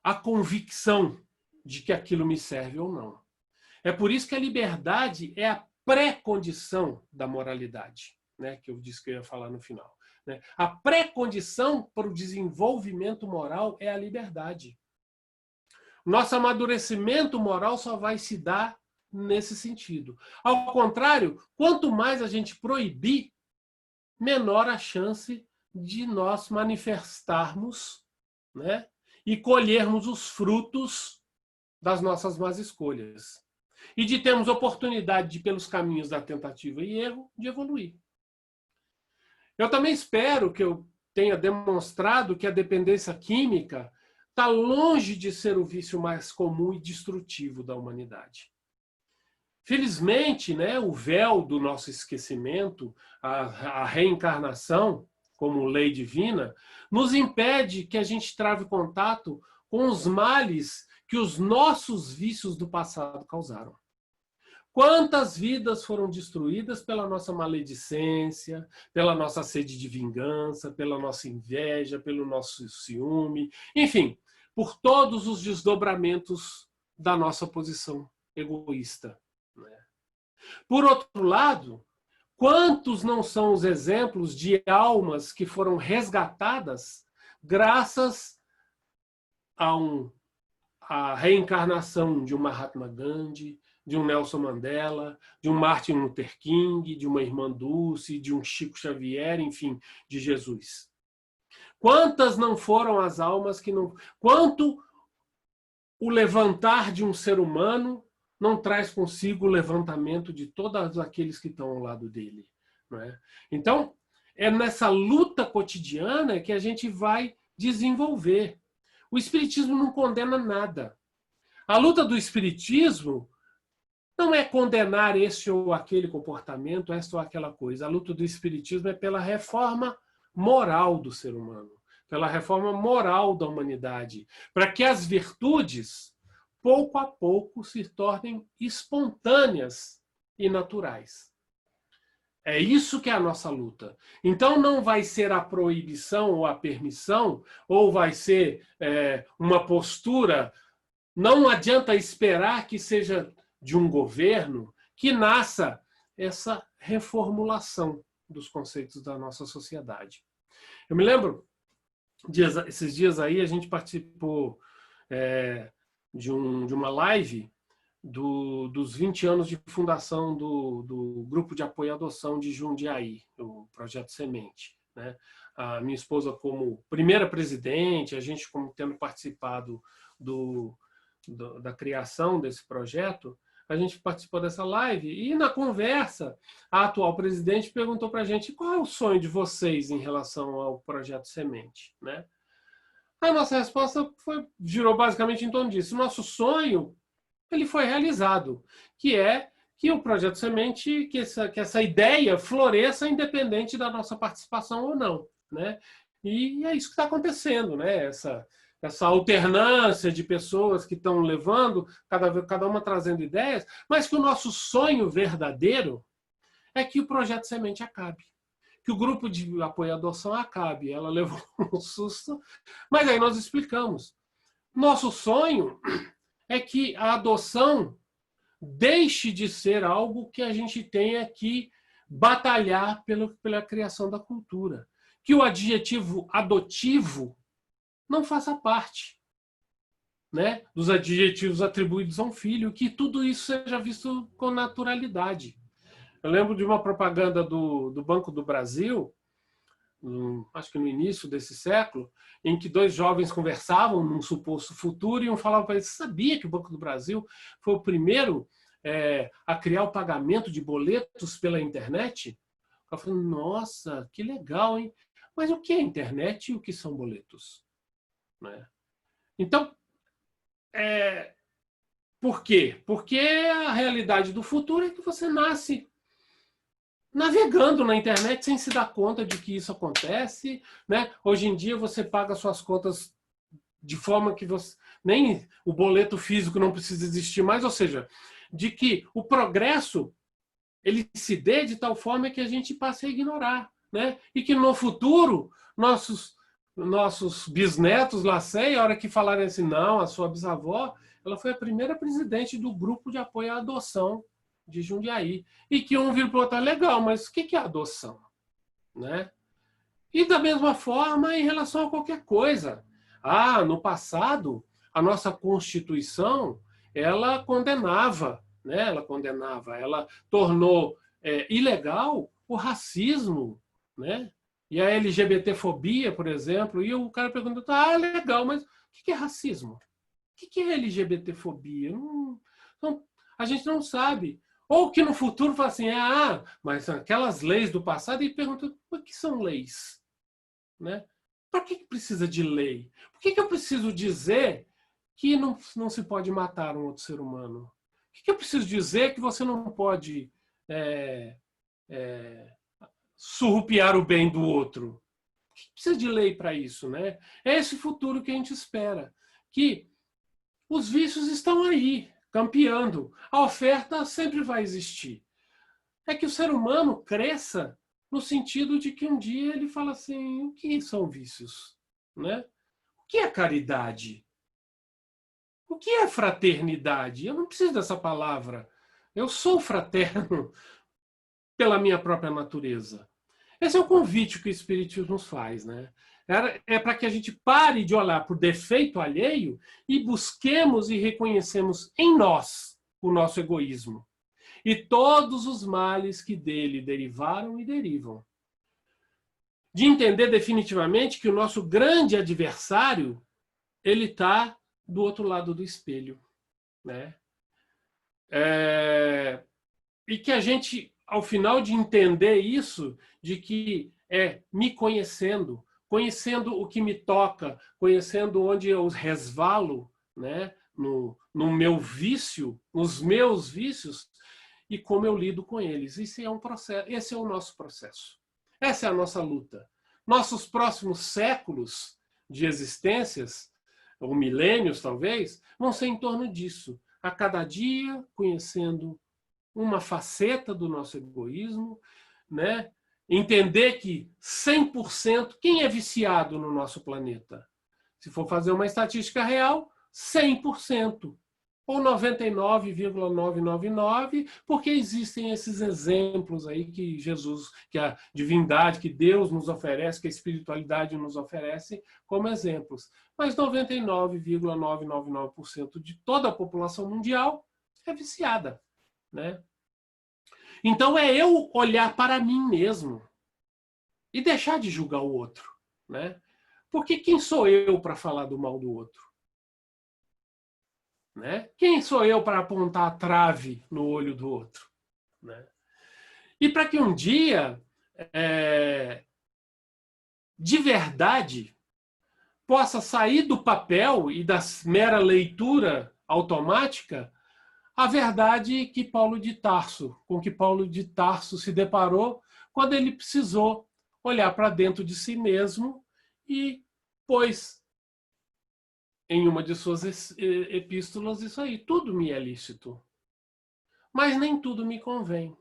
S3: a convicção de que aquilo me serve ou não. É por isso que a liberdade é a pré-condição da moralidade, né? Que eu disse que eu ia falar no final, né? A pré-condição para o desenvolvimento moral é a liberdade. Nosso amadurecimento moral só vai se dar nesse sentido. Ao contrário, quanto mais a gente proibir, menor a chance de nós manifestarmos, né? E colhermos os frutos das nossas más escolhas. E de termos oportunidade de, pelos caminhos da tentativa e erro, de evoluir. Eu também espero que eu tenha demonstrado que a dependência química está longe de ser o vício mais comum e destrutivo da humanidade. Felizmente, né, o véu do nosso esquecimento, a reencarnação, como lei divina, nos impede que a gente trave contato com os males que os nossos vícios do passado causaram. Quantas vidas foram destruídas pela nossa maledicência, pela nossa sede de vingança, pela nossa inveja, pelo nosso ciúme, enfim, por todos os desdobramentos da nossa posição egoísta. Por outro lado, quantos não são os exemplos de almas que foram resgatadas graças à reencarnação de um Mahatma Gandhi, de um Nelson Mandela, de um Martin Luther King, de uma Irmã Dulce, de um Chico Xavier, enfim, de Jesus. Quantas não foram as almas que não... Quanto o levantar de um ser humano não traz consigo o levantamento de todos aqueles que estão ao lado dele, não é? Então, é nessa luta cotidiana que a gente vai desenvolver. O Espiritismo não condena nada. A luta do Espiritismo não é condenar esse ou aquele comportamento, essa ou aquela coisa. A luta do Espiritismo é pela reforma moral do ser humano, pela reforma moral da humanidade, para que as virtudes, pouco a pouco, se tornem espontâneas e naturais. É isso que é a nossa luta. Então não vai ser a proibição ou a permissão, ou vai ser uma postura. Não adianta esperar que seja de um governo que nasça essa reformulação dos conceitos da nossa sociedade. Eu me lembro, esses dias aí, a gente participou de uma live dos 20 anos de fundação do Grupo de Apoio à Adoção de Jundiaí, o Projeto Semente, né? A minha esposa como primeira presidente, a gente como tendo participado da criação desse projeto, a gente participou dessa live e na conversa a atual presidente perguntou para a gente qual é o sonho de vocês em relação ao Projeto Semente, né? A nossa resposta girou basicamente em torno disso. Nosso sonho ele foi realizado, que é que o Projeto Semente, que essa ideia floresça independente da nossa participação ou não, né? E é isso que está acontecendo, né? Essa alternância de pessoas que estão levando, cada uma trazendo ideias, mas que o nosso sonho verdadeiro é que o Projeto Semente acabe, que o grupo de apoio à adoção acabe. Ela levou um susto, mas aí nós explicamos. Nosso sonho é que a adoção deixe de ser algo que a gente tenha que batalhar pela criação da cultura, que o adjetivo adotivo não faça parte. né, dos adjetivos atribuídos a um filho, que tudo isso seja visto com naturalidade. Eu lembro de uma propaganda do Banco do Brasil, acho que no início desse século, em que dois jovens conversavam num suposto futuro e um falava para ele: você sabia que o Banco do Brasil foi o primeiro a criar o pagamento de boletos pela internet? Eu falei: nossa, que legal, hein? Mas o que é internet e o que são boletos? Né? Então, por quê? Porque a realidade do futuro é que você nasce navegando na internet sem se dar conta de que isso acontece, né? Hoje em dia você paga suas contas de forma que você nem o boleto físico não precisa existir mais, ou seja, de que o progresso ele se dê de tal forma que a gente passe a ignorar, né? E que no futuro nossos bisnetos lá sei, a hora que falarem assim: não, a sua bisavó, ela foi a primeira presidente do grupo de apoio à adoção de Jundiaí. E que um vira para o outro: legal, mas o que é adoção? Né? E da mesma forma em relação a qualquer coisa. No passado, a nossa Constituição, ela condenava, né? Ela tornou ilegal o racismo, né? E a LGBTfobia, por exemplo, e o cara pergunta: legal, mas o que é racismo? O que é LGBTfobia? A gente não sabe. Ou que no futuro fala assim: mas aquelas leis do passado, e pergunta: o que são leis? Né? Para que precisa de lei? Por que eu preciso dizer que não se pode matar um outro ser humano? Por que eu preciso dizer que você não pode surrupiar o bem do outro? Por que precisa de lei para isso? Né? É esse futuro que a gente espera. Que os vícios estão aí, campeando. A oferta sempre vai existir. É que o ser humano cresça no sentido de que um dia ele fala assim: o que são vícios? Né? O que é caridade? O que é fraternidade? Eu não preciso dessa palavra. Eu sou fraterno pela minha própria natureza. Esse é o convite que o Espiritismo nos faz, né? É para que a gente pare de olhar para o defeito alheio e busquemos e reconhecemos em nós o nosso egoísmo e todos os males que dele derivaram e derivam. De entender definitivamente que o nosso grande adversário ele está do outro lado do espelho, né? E que a gente, ao final de entender isso, de que me conhecendo, conhecendo o que me toca, conhecendo onde eu resvalo, né? No meu vício, nos meus vícios, e como eu lido com eles. Esse é um processo, esse é o nosso processo. Essa é a nossa luta. Nossos próximos séculos de existências, ou milênios talvez, vão ser em torno disso. A cada dia, conhecendo uma faceta do nosso egoísmo, né? Entender que 100%, quem é viciado no nosso planeta? Se for fazer uma estatística real, 100%. Ou 99,999, porque existem esses exemplos aí que Jesus, que a divindade, que Deus nos oferece, que a espiritualidade nos oferece como exemplos. Mas 99,999% de toda a população mundial é viciada, né? Então é eu olhar para mim mesmo e deixar de julgar o outro, né? Porque quem sou eu para falar do mal do outro? Né? Quem sou eu para apontar a trave no olho do outro? Né? E para que um dia, de verdade, possa sair do papel e da mera leitura automática a verdade que Paulo de Tarso, com que Paulo de Tarso se deparou quando ele precisou olhar para dentro de si mesmo e pôs em uma de suas epístolas isso aí: tudo me é lícito, mas nem tudo me convém.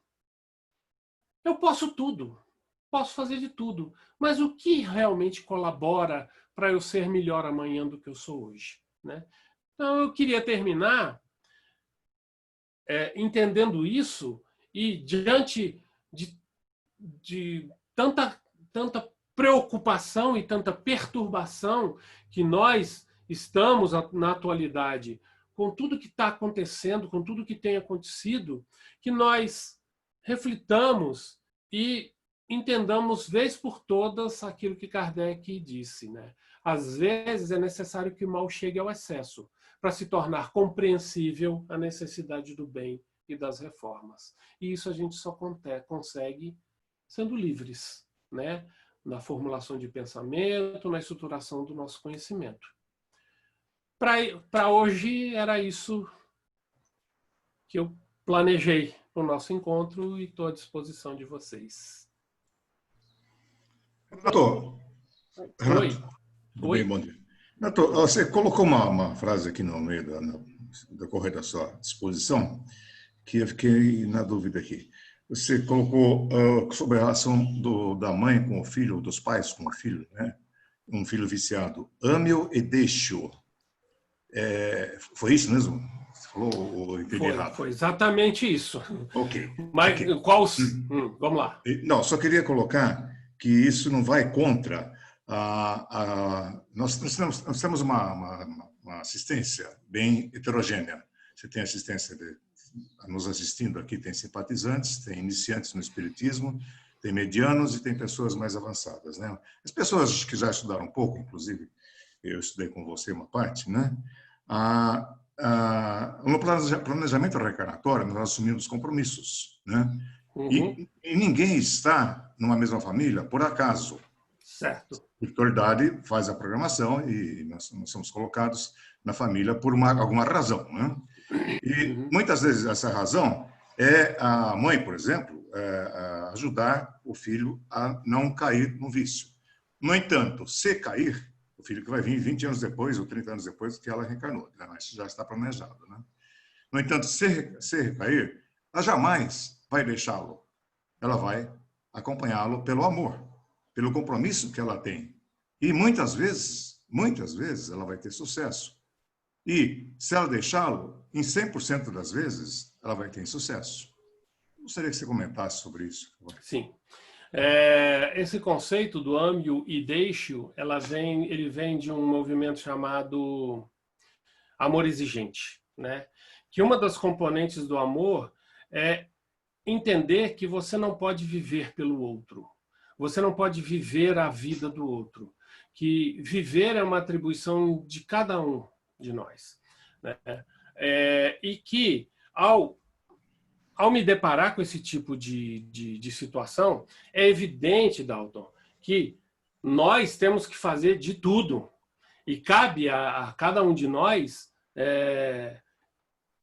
S3: Eu posso tudo, posso fazer de tudo, mas o que realmente colabora para eu ser melhor amanhã do que eu sou hoje? Né? Então eu queria terminar entendendo isso e diante de tanta preocupação e tanta perturbação que nós estamos na atualidade, com tudo que está acontecendo, com tudo que tem acontecido, que nós reflitamos e entendamos, vez por todas, aquilo que Kardec disse, né? Às vezes é necessário que o mal chegue ao excesso, para se tornar compreensível a necessidade do bem e das reformas. E isso a gente só consegue sendo livres, né? Na formulação de pensamento, na estruturação do nosso conhecimento. Para hoje, era isso que eu planejei para o nosso encontro e estou à disposição de vocês.
S4: Renato,
S3: Oi.
S4: Tudo bem, bom dia. Renato, você colocou uma frase aqui no meio do decorrer da sua disposição, que eu fiquei na dúvida aqui. Você colocou sobre a relação da mãe com o filho, ou dos pais com o filho, né? Um filho viciado. Ame-o e deixe-o. Foi isso mesmo? Você falou ou entendi errado?
S3: Foi exatamente isso.
S4: Ok.
S3: Mas
S4: okay.
S3: Vamos lá.
S4: Não, só queria colocar que isso não vai contra nós temos uma assistência bem heterogênea. Você tem assistência nos assistindo aqui, tem simpatizantes, tem iniciantes no espiritismo, tem medianos e tem pessoas mais avançadas, né? As pessoas que já estudaram um pouco, inclusive, eu estudei com você uma parte, né? No planejamento reencarnatório, nós assumimos compromissos, né?
S3: Uhum.
S4: E ninguém está numa mesma família por acaso.
S3: Certo.
S4: A espiritualidade faz a programação e nós somos colocados na família por alguma razão, né? E muitas vezes essa razão é a mãe, por exemplo, ajudar o filho a não cair no vício. No entanto, se cair, o filho que vai vir 20 anos depois ou 30 anos depois que ela reencarnou, né? Isso já está planejado, né? No entanto, se recair, ela jamais vai deixá-lo. Ela vai acompanhá-lo pelo amor, pelo compromisso que ela tem. E muitas vezes, ela vai ter sucesso. E, se ela deixá-lo, em 100% das vezes, ela vai ter insucesso. Gostaria que você comentasse sobre isso.
S3: Sim. Esse conceito do ame-o e deixe-o, ele vem de um movimento chamado amor exigente, né? Que uma das componentes do amor é entender que você não pode viver pelo outro. Você não pode viver a vida do outro. Que viver é uma atribuição de cada um de nós, né? E que, ao me deparar com esse tipo de situação, é evidente, Dalton, que nós temos que fazer de tudo. E cabe a cada um de nós,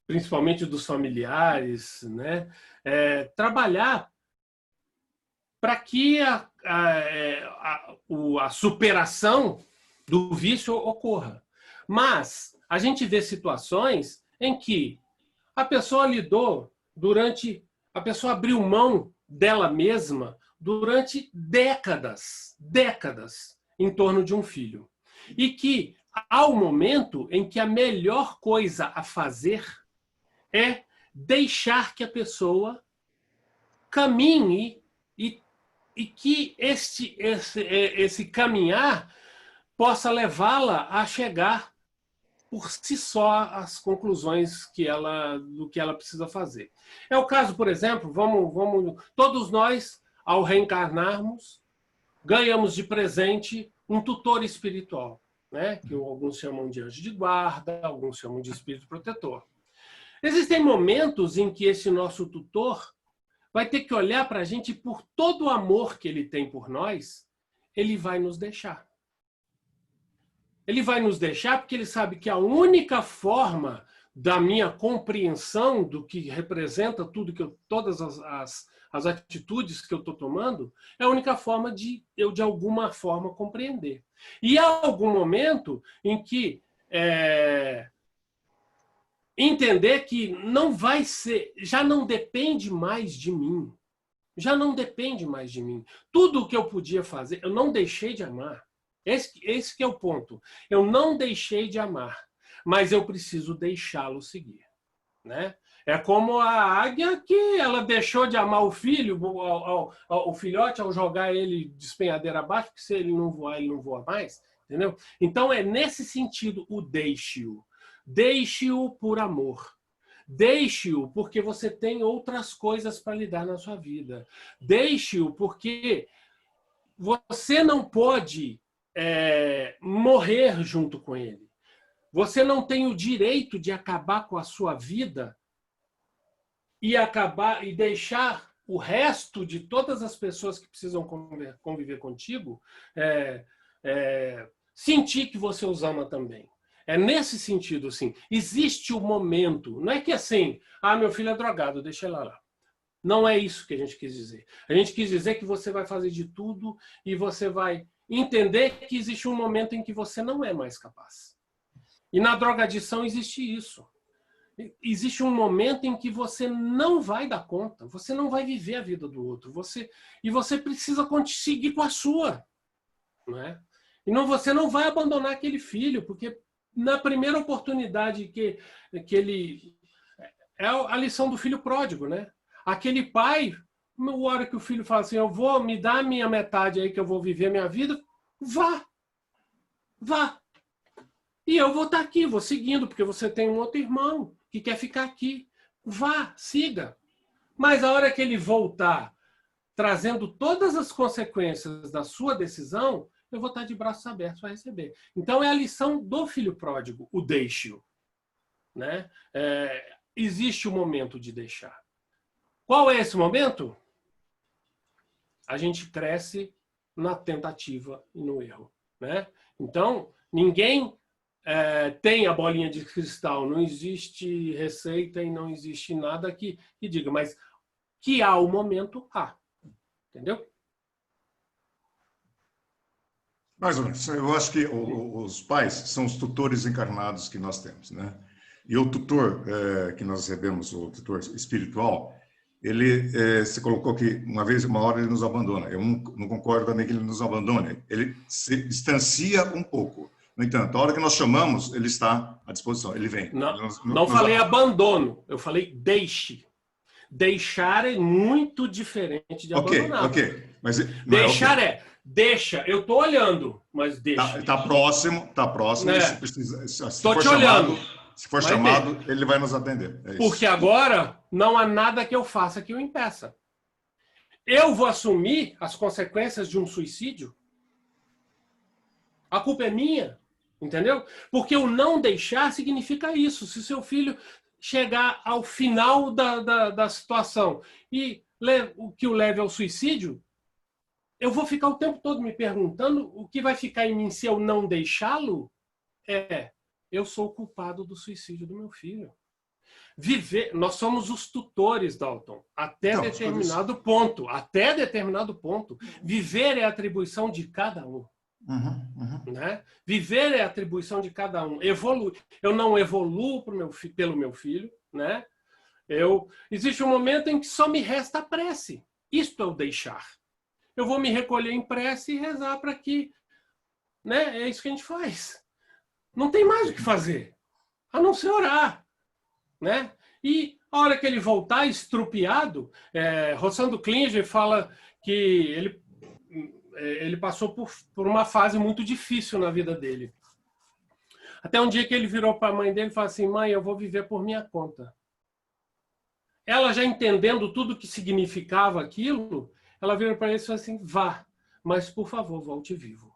S3: principalmente dos familiares, né, trabalhar para que a superação do vício ocorra. Mas a gente vê situações em que a pessoa a pessoa abriu mão dela mesma durante décadas em torno de um filho. E que há um momento em que a melhor coisa a fazer é deixar que a pessoa caminhe e que esse caminhar possa levá-la a chegar por si só às conclusões do que ela precisa fazer. É o caso, por exemplo, todos nós, ao reencarnarmos, ganhamos de presente um tutor espiritual, né? Que alguns chamam de anjo de guarda, alguns chamam de espírito protetor. Existem momentos em que esse nosso tutor vai ter que olhar para a gente, por todo o amor que ele tem por nós, ele vai nos deixar. Ele vai nos deixar porque ele sabe que a única forma da minha compreensão do que representa todas as atitudes que eu estou tomando, é a única forma de eu, de alguma forma, compreender. E há algum momento em que entender que não vai ser, já não depende mais de mim. Já não depende mais de mim. Tudo o que eu podia fazer, eu não deixei de amar. Esse que é o ponto. Eu não deixei de amar, mas eu preciso deixá-lo seguir, né? É como a águia que ela deixou de amar o filho, o filhote, ao jogar ele despenhadeira abaixo, porque se ele não voar, ele não voa mais. Entendeu? Então, é nesse sentido o deixe-o. Deixe-o por amor. Deixe-o porque você tem outras coisas para lidar na sua vida. Deixe-o porque você não pode morrer junto com ele. Você não tem o direito de acabar com a sua vida e deixar o resto de todas as pessoas que precisam conviver contigo sentir que você os ama também. É nesse sentido, assim. Existe o momento. Não é que assim, meu filho é drogado, deixa ele lá. Não é isso que a gente quis dizer. A gente quis dizer que você vai fazer de tudo e você vai entender que existe um momento em que você não é mais capaz. E na drogadição existe isso. Existe um momento em que você não vai dar conta, você não vai viver a vida do outro, e você precisa seguir com a sua. Não é? E você não vai abandonar aquele filho, porque na primeira oportunidade que ele... É a lição do filho pródigo, né? Aquele pai, na hora que o filho fala assim, eu vou me dar a minha metade aí que eu vou viver a minha vida, vá. E eu vou estar aqui, vou seguindo, porque você tem um outro irmão que quer ficar aqui. Vá, siga. Mas a hora que ele voltar, trazendo todas as consequências da sua decisão, eu vou estar de braços abertos para receber. Então é a lição do filho pródigo, o deixe-o. Né? Existe o momento de deixar. Qual é esse momento? A gente cresce na tentativa e no erro. Né? Então, ninguém tem a bolinha de cristal, não existe receita e não existe nada que diga, mas que há o momento, há. Entendeu?
S4: Mais ou menos. Eu acho que os pais são os tutores encarnados que nós temos, né? E o tutor que nós recebemos, o tutor espiritual, ele se colocou que uma hora ele nos abandona. Eu não concordo também que ele nos abandone. Ele se distancia um pouco. No entanto, a hora que nós chamamos, ele está à disposição, ele vem.
S3: Não falei abandono, eu falei deixe. Deixar é muito diferente de abandonar.
S4: Ok. Mas
S3: deixar deixa, eu estou olhando, mas deixa.
S4: Está próximo,
S3: se
S4: precisa,
S3: estou te olhando.
S4: Se for chamado, ele vai nos atender. É isso.
S3: Porque agora não há nada que eu faça que o impeça. Eu vou assumir as consequências de um suicídio? A culpa é minha, entendeu? Porque o não deixar significa isso. Se seu filho chegar ao final da situação e o que o leve ao suicídio, eu vou ficar o tempo todo me perguntando o que vai ficar em mim se eu não deixá-lo eu sou o culpado do suicídio do meu filho. Nós somos os tutores, Dalton, até determinado ponto. Até determinado ponto. Viver é a atribuição de cada um. Né? Viver é a atribuição de cada um. Eu não evoluo pelo meu filho. Né? Existe um momento em que só me resta a prece. Isto é o deixar. Eu vou me recolher em prece e rezar para que... Né? É isso que a gente faz. Não tem mais o que fazer, a não ser orar. Né? E a hora que ele voltar estrupiado, Rossando Klinger fala que ele passou por uma fase muito difícil na vida dele. Até um dia que ele virou para a mãe dele e falou assim, mãe, eu vou viver por minha conta. Ela já entendendo tudo o que significava aquilo, ela virou para ele e falou assim, vá, mas por favor, volte vivo.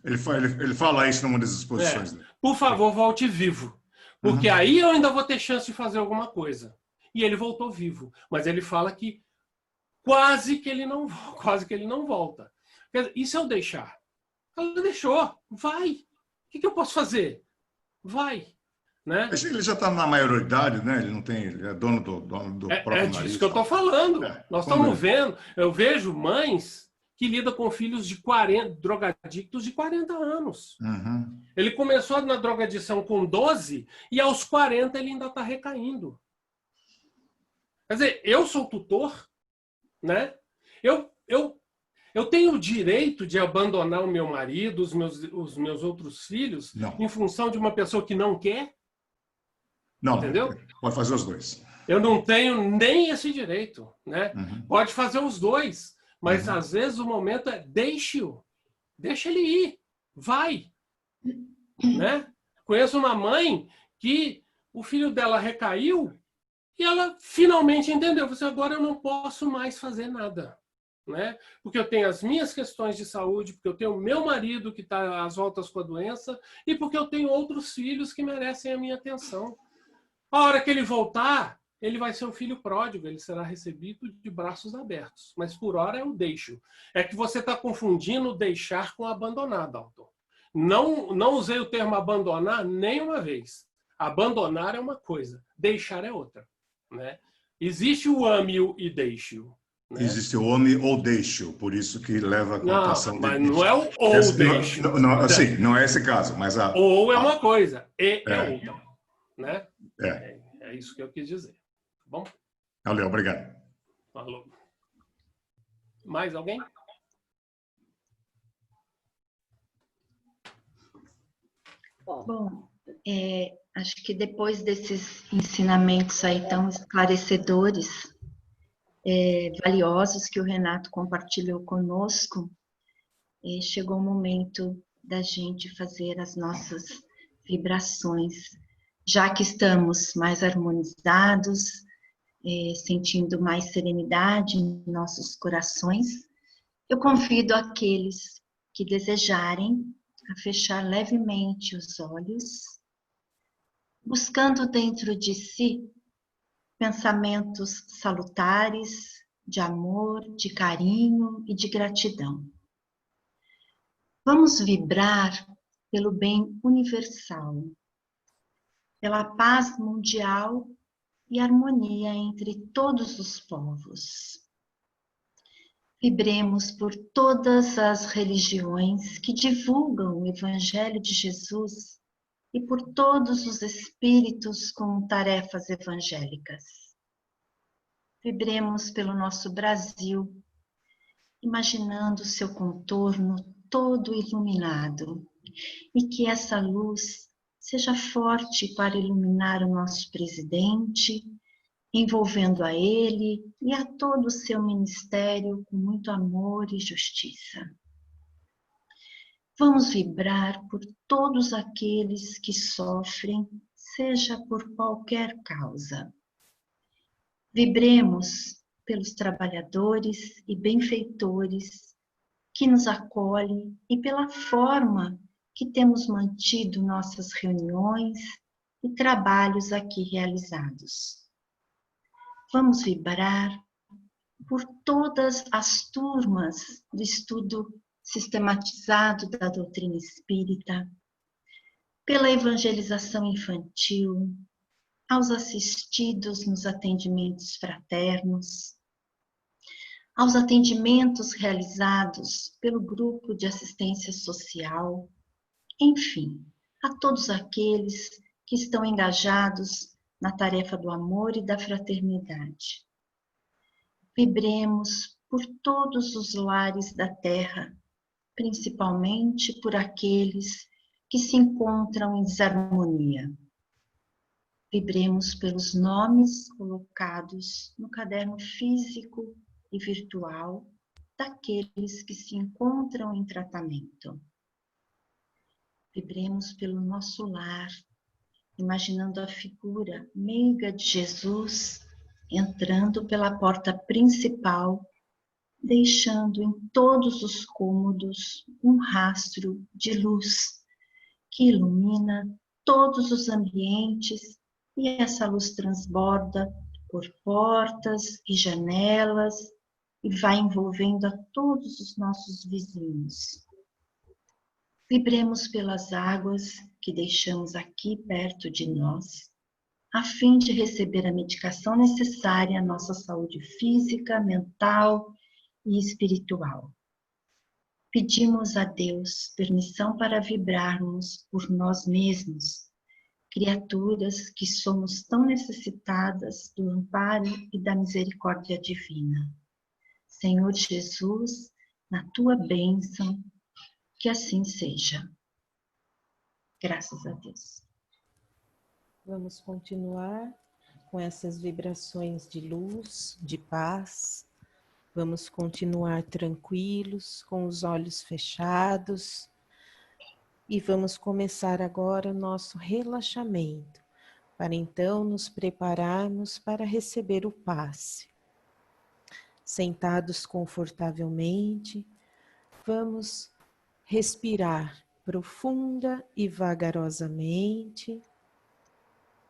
S4: Ele fala isso numa das exposições dele.
S3: Por favor, volte vivo. Porque aí eu ainda vou ter chance de fazer alguma coisa. E ele voltou vivo. Mas ele fala que quase que ele não volta. Quer dizer, isso é o deixar. Ela deixou. Vai. O que eu posso fazer? Vai. Né?
S4: Ele já está na maioridade, né? Ele é dono do próprio nariz.
S3: É disso que eu estou falando. Nós estamos vendo. Eu vejo mães que lida com filhos de drogadictos de 40 anos. Ele começou na drogadição com 12 e aos 40 ele ainda está recaindo. Quer dizer, eu sou tutor, né? Eu tenho o direito de abandonar o meu marido, os meus outros filhos, em função de uma pessoa que não quer?
S4: Não,
S3: entendeu?
S4: Pode fazer os dois.
S3: Eu não tenho nem esse direito, né? Pode fazer os dois. Mas, às vezes, o momento é deixe-o. Deixa ele ir. Vai. Né? Conheço uma mãe que o filho dela recaiu e ela finalmente entendeu. Você, agora eu não posso mais fazer nada. Né? Porque eu tenho as minhas questões de saúde, porque eu tenho o meu marido que está às voltas com a doença e porque eu tenho outros filhos que merecem a minha atenção. A hora que ele voltar, ele vai ser um filho pródigo, ele será recebido de braços abertos. Mas por hora é o deixo. É que você está confundindo deixar com abandonar, Dalton. Não usei o termo abandonar nenhuma vez. Abandonar é uma coisa, deixar é outra. Né? Existe o ame-o e deixe-o. Né?
S4: Existe o ame ou deixe-o, por isso que leva a conotação
S3: Não,
S4: de
S3: mas não é o ou deixe.
S4: Sim, não é esse caso, mas
S3: ou é uma coisa, e é
S4: é,
S3: outra. Né?
S4: é.
S3: É isso que eu quis dizer. Tá bom?
S4: Valeu, obrigado.
S3: Falou. Mais alguém?
S5: Bom, acho que depois desses ensinamentos aí tão esclarecedores, valiosos que o Renato compartilhou conosco, chegou o momento da gente fazer as nossas vibrações. Já que estamos mais harmonizados, sentindo mais serenidade em nossos corações, eu convido aqueles que desejarem a fechar levemente os olhos, buscando dentro de si pensamentos salutares, de amor, de carinho e de gratidão. Vamos vibrar pelo bem universal, pela paz mundial e harmonia entre todos os povos. Vibremos por todas as religiões que divulgam o Evangelho de Jesus e por todos os espíritos com tarefas evangélicas. Vibremos pelo nosso Brasil, imaginando seu contorno todo iluminado, e que essa luz seja forte para iluminar o nosso presidente, envolvendo a ele e a todo o seu ministério com muito amor e justiça. Vamos vibrar por todos aqueles que sofrem, seja por qualquer causa. Vibremos pelos trabalhadores e benfeitores que nos acolhem e pela forma que temos mantido nossas reuniões e trabalhos aqui realizados. Vamos vibrar por todas as turmas do estudo sistematizado da doutrina espírita, pela evangelização infantil, aos assistidos nos atendimentos fraternos, aos atendimentos realizados pelo grupo de assistência social, enfim, a todos aqueles que estão engajados na tarefa do amor e da fraternidade. Vibremos por todos os lares da Terra, principalmente por aqueles que se encontram em desarmonia. Vibremos pelos nomes colocados no caderno físico e virtual daqueles que se encontram em tratamento. Vibremos pelo nosso lar, imaginando a figura meiga de Jesus entrando pela porta principal, deixando em todos os cômodos um rastro de luz que ilumina todos os ambientes, e essa luz transborda por portas e janelas e vai envolvendo a todos os nossos vizinhos. Vibremos pelas águas que deixamos aqui perto de nós, a fim de receber a medicação necessária à nossa saúde física, mental e espiritual. Pedimos a Deus permissão para vibrarmos por nós mesmos, criaturas que somos tão necessitadas do amparo e da misericórdia divina. Senhor Jesus, na tua bênção, que assim seja. Graças a Deus.
S6: Vamos continuar com essas vibrações de luz, de paz, Vamos continuar tranquilos, com os olhos fechados, e vamos começar agora o nosso relaxamento, para então nos prepararmos para receber o passe. Sentados confortavelmente, vamos respirar profunda e vagarosamente,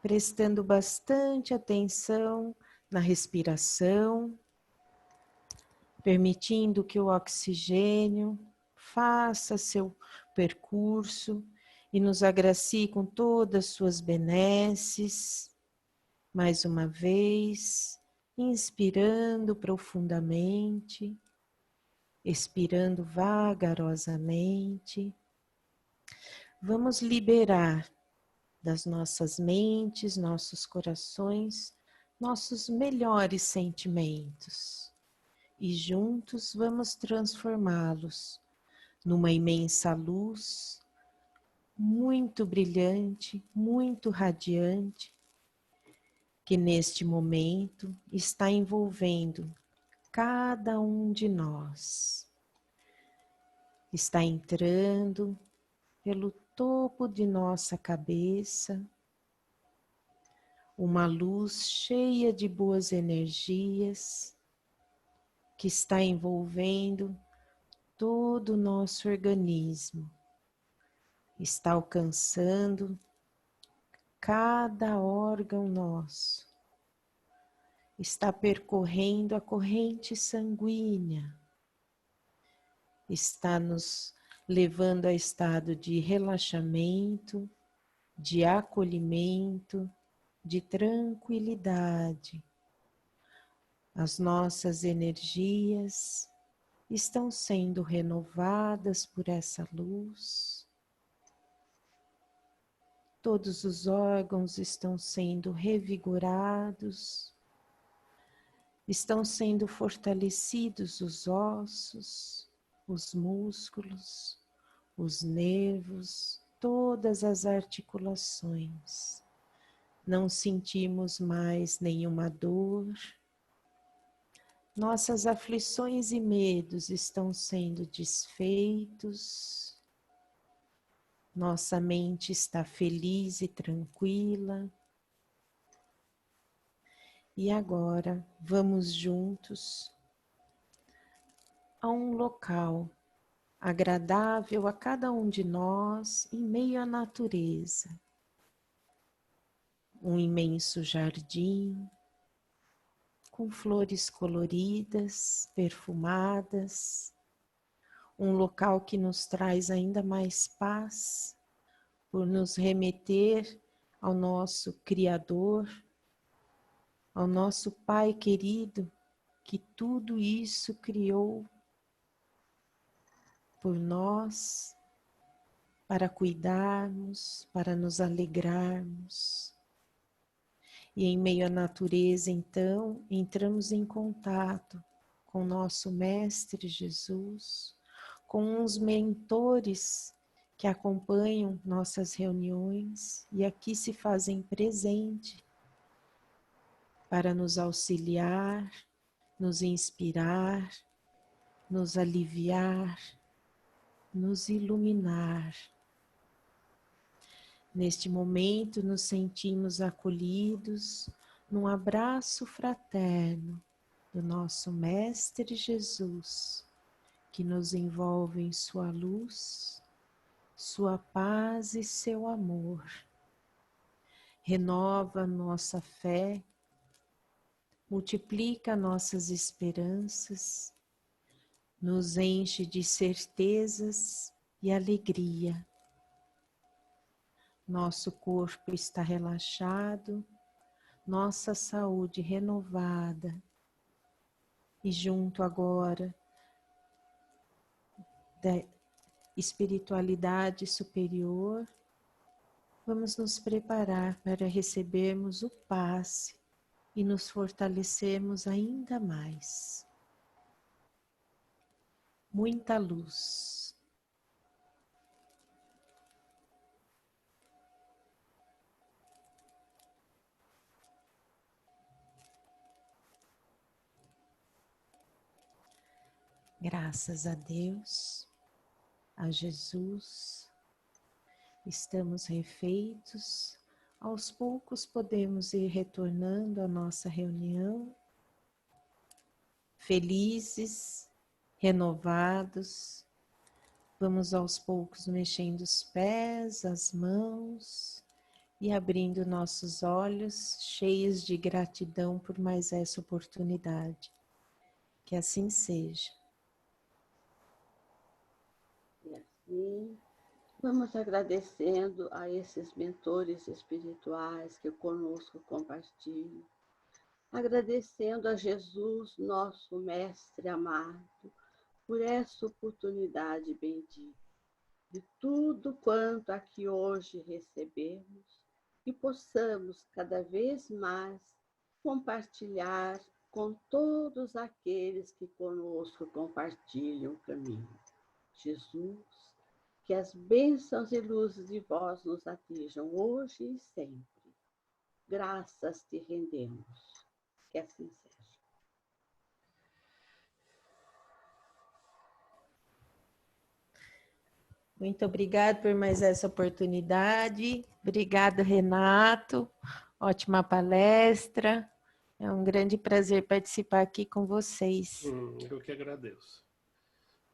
S6: prestando bastante atenção na respiração, permitindo que o oxigênio faça seu percurso e nos agracie com todas as suas benesses. Mais uma vez, inspirando profundamente, expirando vagarosamente. Vamos liberar das nossas mentes, nossos corações, nossos melhores sentimentos. E juntos vamos transformá-los numa imensa luz, muito brilhante, muito radiante, que neste momento está envolvendo cada um de nós. Está entrando pelo topo de nossa cabeça, uma luz cheia de boas energias que está envolvendo todo o nosso organismo, está alcançando cada órgão nosso, está percorrendo a corrente sanguínea, está nos levando a estado de relaxamento, de acolhimento, de tranquilidade. As nossas energias estão sendo renovadas por essa luz. Todos os órgãos estão sendo revigorados, estão sendo fortalecidos os ossos, os músculos, os nervos, todas as articulações. Não sentimos mais nenhuma dor. Nossas aflições e medos estão sendo desfeitos. Nossa mente está feliz e tranquila. E agora vamos juntos a um local agradável a cada um de nós, em meio à natureza. Um imenso jardim com flores coloridas, perfumadas, um local que nos traz ainda mais paz, por nos remeter ao nosso Criador, ao nosso Pai querido, que tudo isso criou por nós, para cuidarmos, para nos alegrarmos. E em meio à natureza, então, entramos em contato com nosso Mestre Jesus, com uns mentores que acompanham nossas reuniões e aqui se fazem presente para nos auxiliar, nos inspirar, nos aliviar, nos iluminar. Neste momento nos sentimos acolhidos num abraço fraterno do nosso Mestre Jesus, que nos envolve em sua luz, sua paz e seu amor. Renova nossa fé, multiplica nossas esperanças, nos enche de certezas e alegria. Nosso corpo está relaxado, nossa saúde renovada, e junto agora da espiritualidade superior, vamos nos preparar para recebermos o passe e nos fortalecermos ainda mais. Muita luz. Graças a Deus, a Jesus, estamos refeitos. Aos poucos podemos ir retornando à nossa reunião, felizes, renovados. Vamos aos poucos mexendo os pés, as mãos e abrindo nossos olhos, cheios de gratidão por mais essa oportunidade. Que assim seja.
S2: E assim, vamos agradecendo a esses mentores espirituais que conosco compartilham, agradecendo a Jesus, nosso Mestre amado, por essa oportunidade bendita, de tudo quanto aqui hoje recebemos, e possamos cada vez mais compartilhar com todos aqueles que conosco compartilham o caminho. Jesus, que as bênçãos e luzes de vós nos atinjam hoje e sempre. Graças te rendemos. Que assim seja.
S6: Muito obrigada por mais essa oportunidade. Obrigada, Renato. Ótima palestra. É um grande prazer participar aqui com vocês.
S3: Eu que agradeço.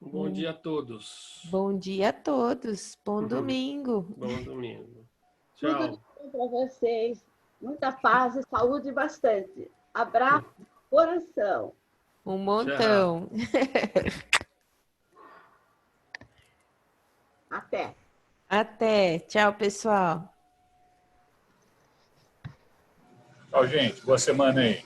S3: Bom dia a todos.
S6: Bom dia a todos. Bom domingo.
S3: Bom domingo.
S2: Tudo de bom para vocês. Muita paz e saúde bastante. Abraço, coração.
S6: Um montão.
S2: Até.
S6: Até. Tchau, pessoal.
S1: Tchau, gente. Boa semana aí.